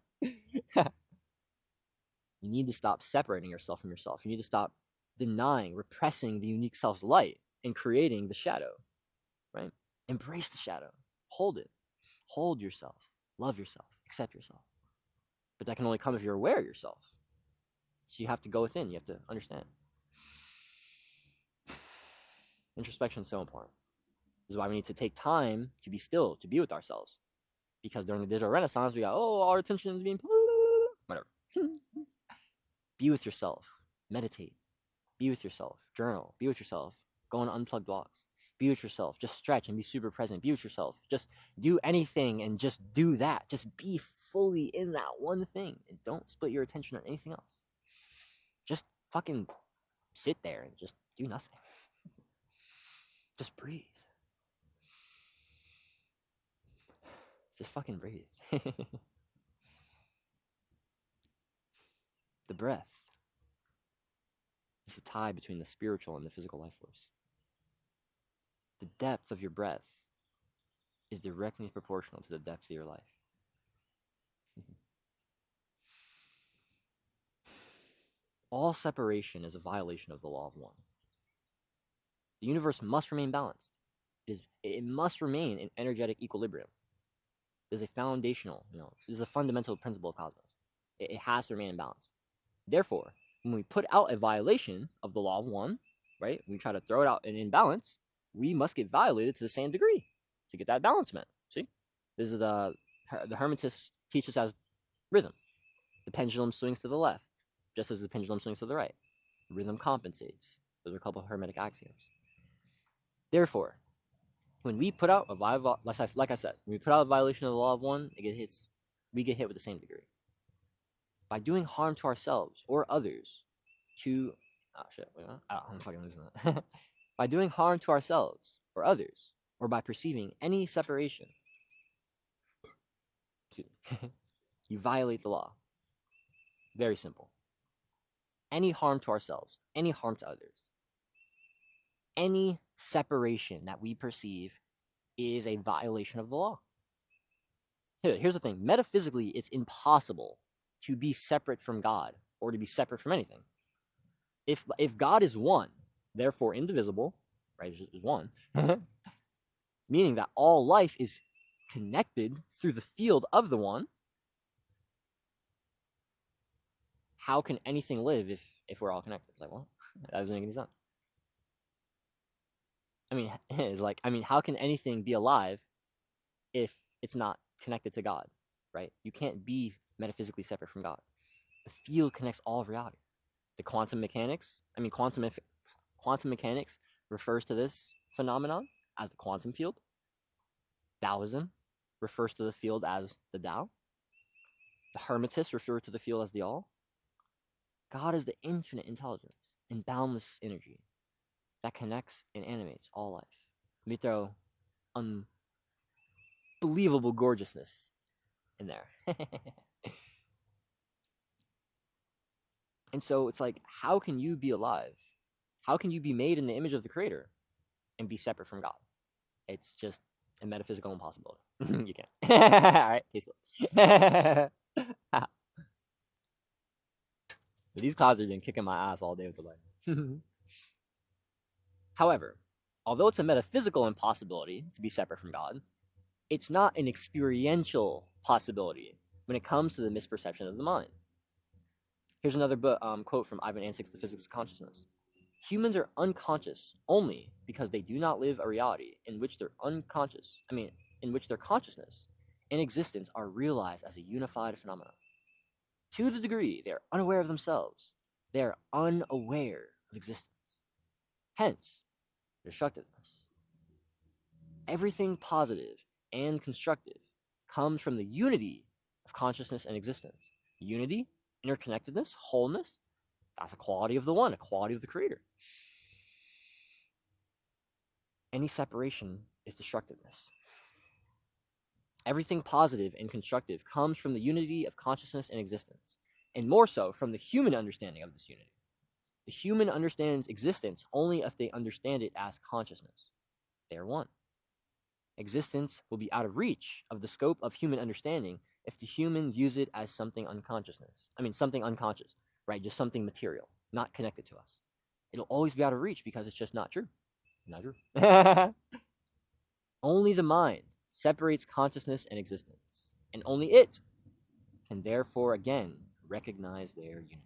You need to stop separating yourself from yourself. You need to stop denying, repressing the unique self's light and creating the shadow, right? Embrace the shadow. Hold it. Hold yourself. Love yourself. Accept yourself. But that can only come if you're aware of yourself. So you have to go within. You have to understand. Introspection is so important. This is why we need to take time to be still, to be with ourselves. Because during the digital renaissance, we got, our attention is being, whatever. Be with yourself. Meditate. Be with yourself. Journal. Be with yourself. Go on unplugged walks. Be with yourself. Just stretch and be super present. Be with yourself. Just do anything and just do that. Just be fully in that one thing. And don't split your attention on anything else. Just fucking sit there and just do nothing. Just breathe. Just fucking breathe. The breath is the tie between the spiritual and the physical life force. The depth of your breath is directly proportional to the depth of your life. All separation is a violation of the law of one. The universe must remain balanced. It must remain in energetic equilibrium. There's a foundational, there's a fundamental principle of cosmos. It has to remain in balance. Therefore, when we put out a violation of the law of one, right, we try to throw it out in imbalance, we must get violated to the same degree to get that balance met. See? This is the Hermetists teach us as rhythm. The pendulum swings to the left, just as the pendulum swings to the right. Rhythm compensates. Those are a couple of Hermetic axioms. Therefore, when we put out like I said, when we put out a violation of the law of one, we get hit with the same degree. By doing harm to ourselves or others, I'm fucking losing that. By doing harm to ourselves or others, or by perceiving any separation, you violate the law. Very simple. Any harm to ourselves, any harm to others, Any separation that we perceive is a violation of the law. Here's the thing. Metaphysically, it's impossible to be separate from God or to be separate from anything. If God is one, therefore indivisible, right, is one, meaning that all life is connected through the field of the one, how can anything live if we're all connected? It's like, well, that doesn't make any sense. I mean, it's like, how can anything be alive if it's not connected to God, right? You can't be metaphysically separate from God. The field connects all of reality. The quantum mechanics, quantum mechanics refers to this phenomenon as the quantum field. Taoism refers to the field as the Tao. The Hermetists refer to the field as the All. God is the infinite intelligence and boundless energy that connects and animates all life. Let me throw unbelievable gorgeousness in there. And so it's like, how can you be alive? How can you be made in the image of the Creator and be separate from God? It's just a metaphysical impossibility. You can't. All right, case closed. These clouds have been kicking my ass all day with the light. However, although it's a metaphysical impossibility to be separate from God, it's not an experiential possibility when it comes to the misperception of the mind. Here's another quote from Ivan Antik's The Physics of Consciousness. Humans are unconscious only because they do not live a reality in which their consciousness and existence are realized as a unified phenomenon. To the degree they are unaware of themselves, they are unaware of existence. Hence, destructiveness. Everything positive and constructive comes from the unity of consciousness and existence. Unity, interconnectedness, wholeness, that's a quality of the one, a quality of the Creator. Any separation is destructiveness. Everything positive and constructive comes from the unity of consciousness and existence, and more so from the human understanding of this unity. The human understands existence only if they understand it as consciousness. They are one. Existence will be out of reach of the scope of human understanding if the human views it as something something unconscious, right? Just something material, not connected to us. It'll always be out of reach because it's just not true. Not true. Only the mind separates consciousness and existence, and only it can therefore again recognize their unity.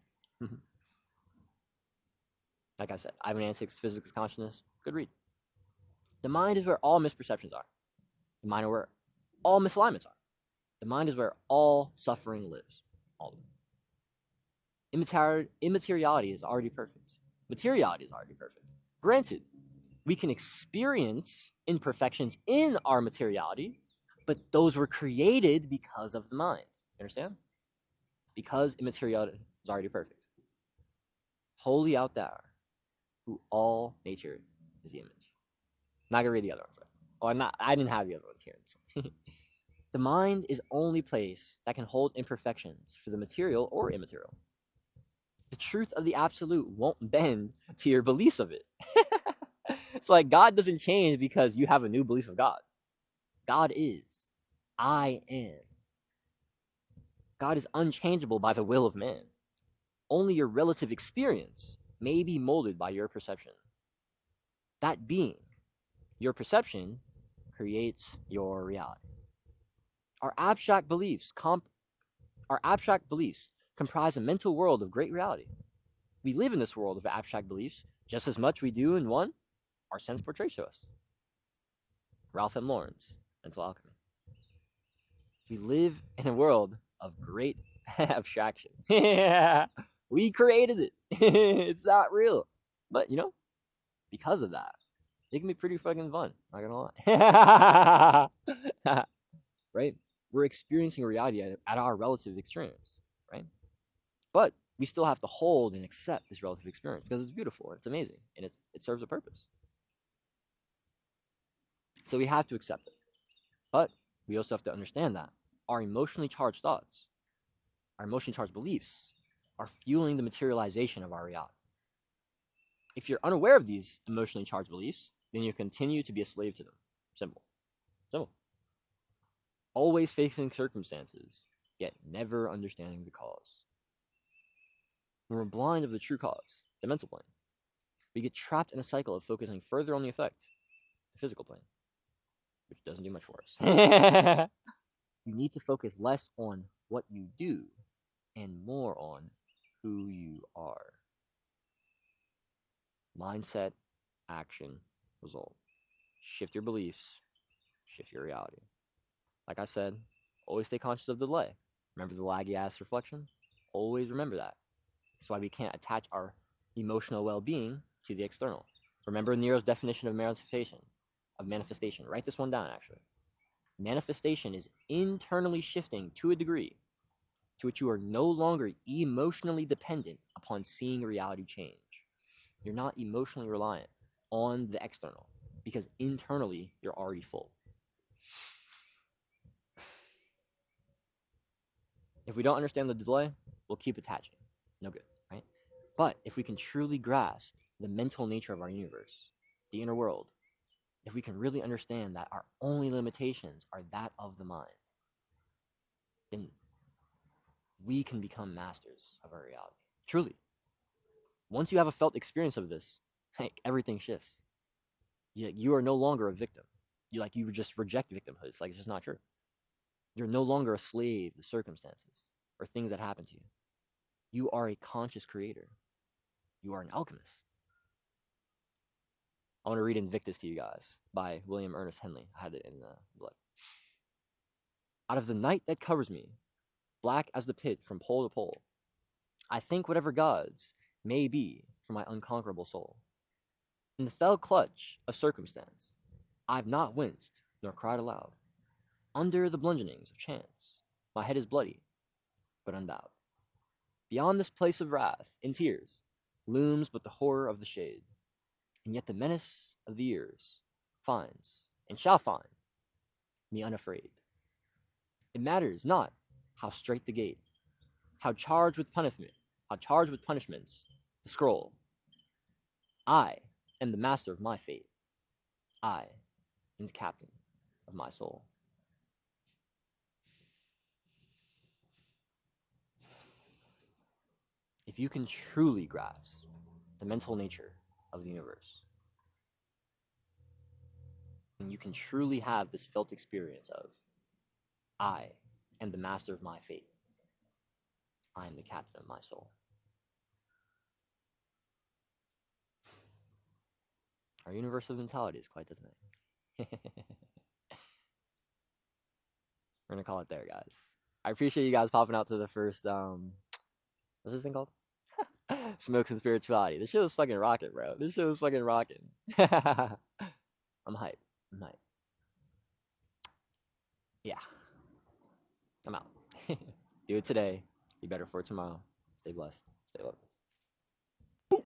Like I said, Ivan Antik's Physics of Consciousness, good read. The mind is where all misperceptions are. The mind is where all misalignments are. The mind is where all suffering lives. All of it. Immateriality is already perfect. Materiality is already perfect. Granted, we can experience imperfections in our materiality, but those were created because of the mind. You understand? Because immateriality is already perfect. Holy out there, who all nature is the image. I'm not gonna read the other ones. Right? I didn't have the other ones here. The mind is only place that can hold imperfections for the material or immaterial. The truth of the absolute won't bend to your beliefs of it. It's like God doesn't change because you have a new belief of God. God is. I am. God is unchangeable by the will of man. Only your relative experience may be molded by your perception. That being, your perception creates your reality. Our abstract beliefs comprise a mental world of great reality. We live in this world of abstract beliefs just as much we do in one our sense portrays to us. Ralph M. Lauren's Mental Alchemy. We live in a world of great abstraction. We created it. It's not real. But, because of that, it can be pretty fucking fun. Not gonna lie. Right? We're experiencing reality at our relative experience, right? But we still have to hold and accept this relative experience because it's beautiful, it's amazing, and it serves a purpose. So we have to accept it. But we also have to understand that our emotionally charged thoughts, our emotionally charged beliefs are fueling the materialization of our reality. If you're unaware of these emotionally charged beliefs, then you continue to be a slave to them. Simple. Simple. Always facing circumstances, yet never understanding the cause. When we're blind of the true cause, the mental plane, we get trapped in a cycle of focusing further on the effect, the physical plane, which doesn't do much for us. You need to focus less on what you do and more on who you are. Mindset, action, result. Shift your beliefs, shift your reality. Like I said, always stay conscious of the delay. Remember the laggy ass reflection? Always remember that. That's why we can't attach our emotional well-being to the external. Remember Nero's definition of manifestation. Write this one down, actually. Manifestation is internally shifting to a degree to which you are no longer emotionally dependent upon seeing reality change. You're not emotionally reliant on the external because internally you're already full. If we don't understand the delay, we'll keep attaching. No good, right? But if we can truly grasp the mental nature of our universe, the inner world, if we can really understand that our only limitations are that of the mind, then we can become masters of our reality. Truly. Once you have a felt experience of this, like, everything shifts. You are no longer a victim. You just reject victimhood. It's like, it's just not true. You're no longer a slave to circumstances or things that happen to you. You are a conscious creator. You are an alchemist. I want to read Invictus to you guys by William Ernest Henley. I had it in the blood. Out of the night that covers me, black as the pit from pole to pole, I think whatever gods may be for my unconquerable soul. In the fell clutch of circumstance, I've not winced nor cried aloud. Under the bludgeonings of chance, my head is bloody, but unbowed. Beyond this place of wrath, in tears, looms but the horror of the shade, and yet the menace of the years finds, and shall find, me unafraid. It matters not how strait the gate, how charged with punishments the scroll. I am the master of my fate. I am the captain of my soul. If you can truly grasp the mental nature of the universe, and you can truly have this felt experience of, I am the master of my fate. I am the captain of my soul. Our universe of mentality is quite the thing. We're gonna call it there, guys. I appreciate you guys popping out to the first what's this thing called? Smokes and Spirituality. This show is fucking rocking, bro. This show is fucking rocking. I'm hyped. I'm hyped. Yeah. I'm out. Do it today. Be better for tomorrow. Stay blessed. Stay loved.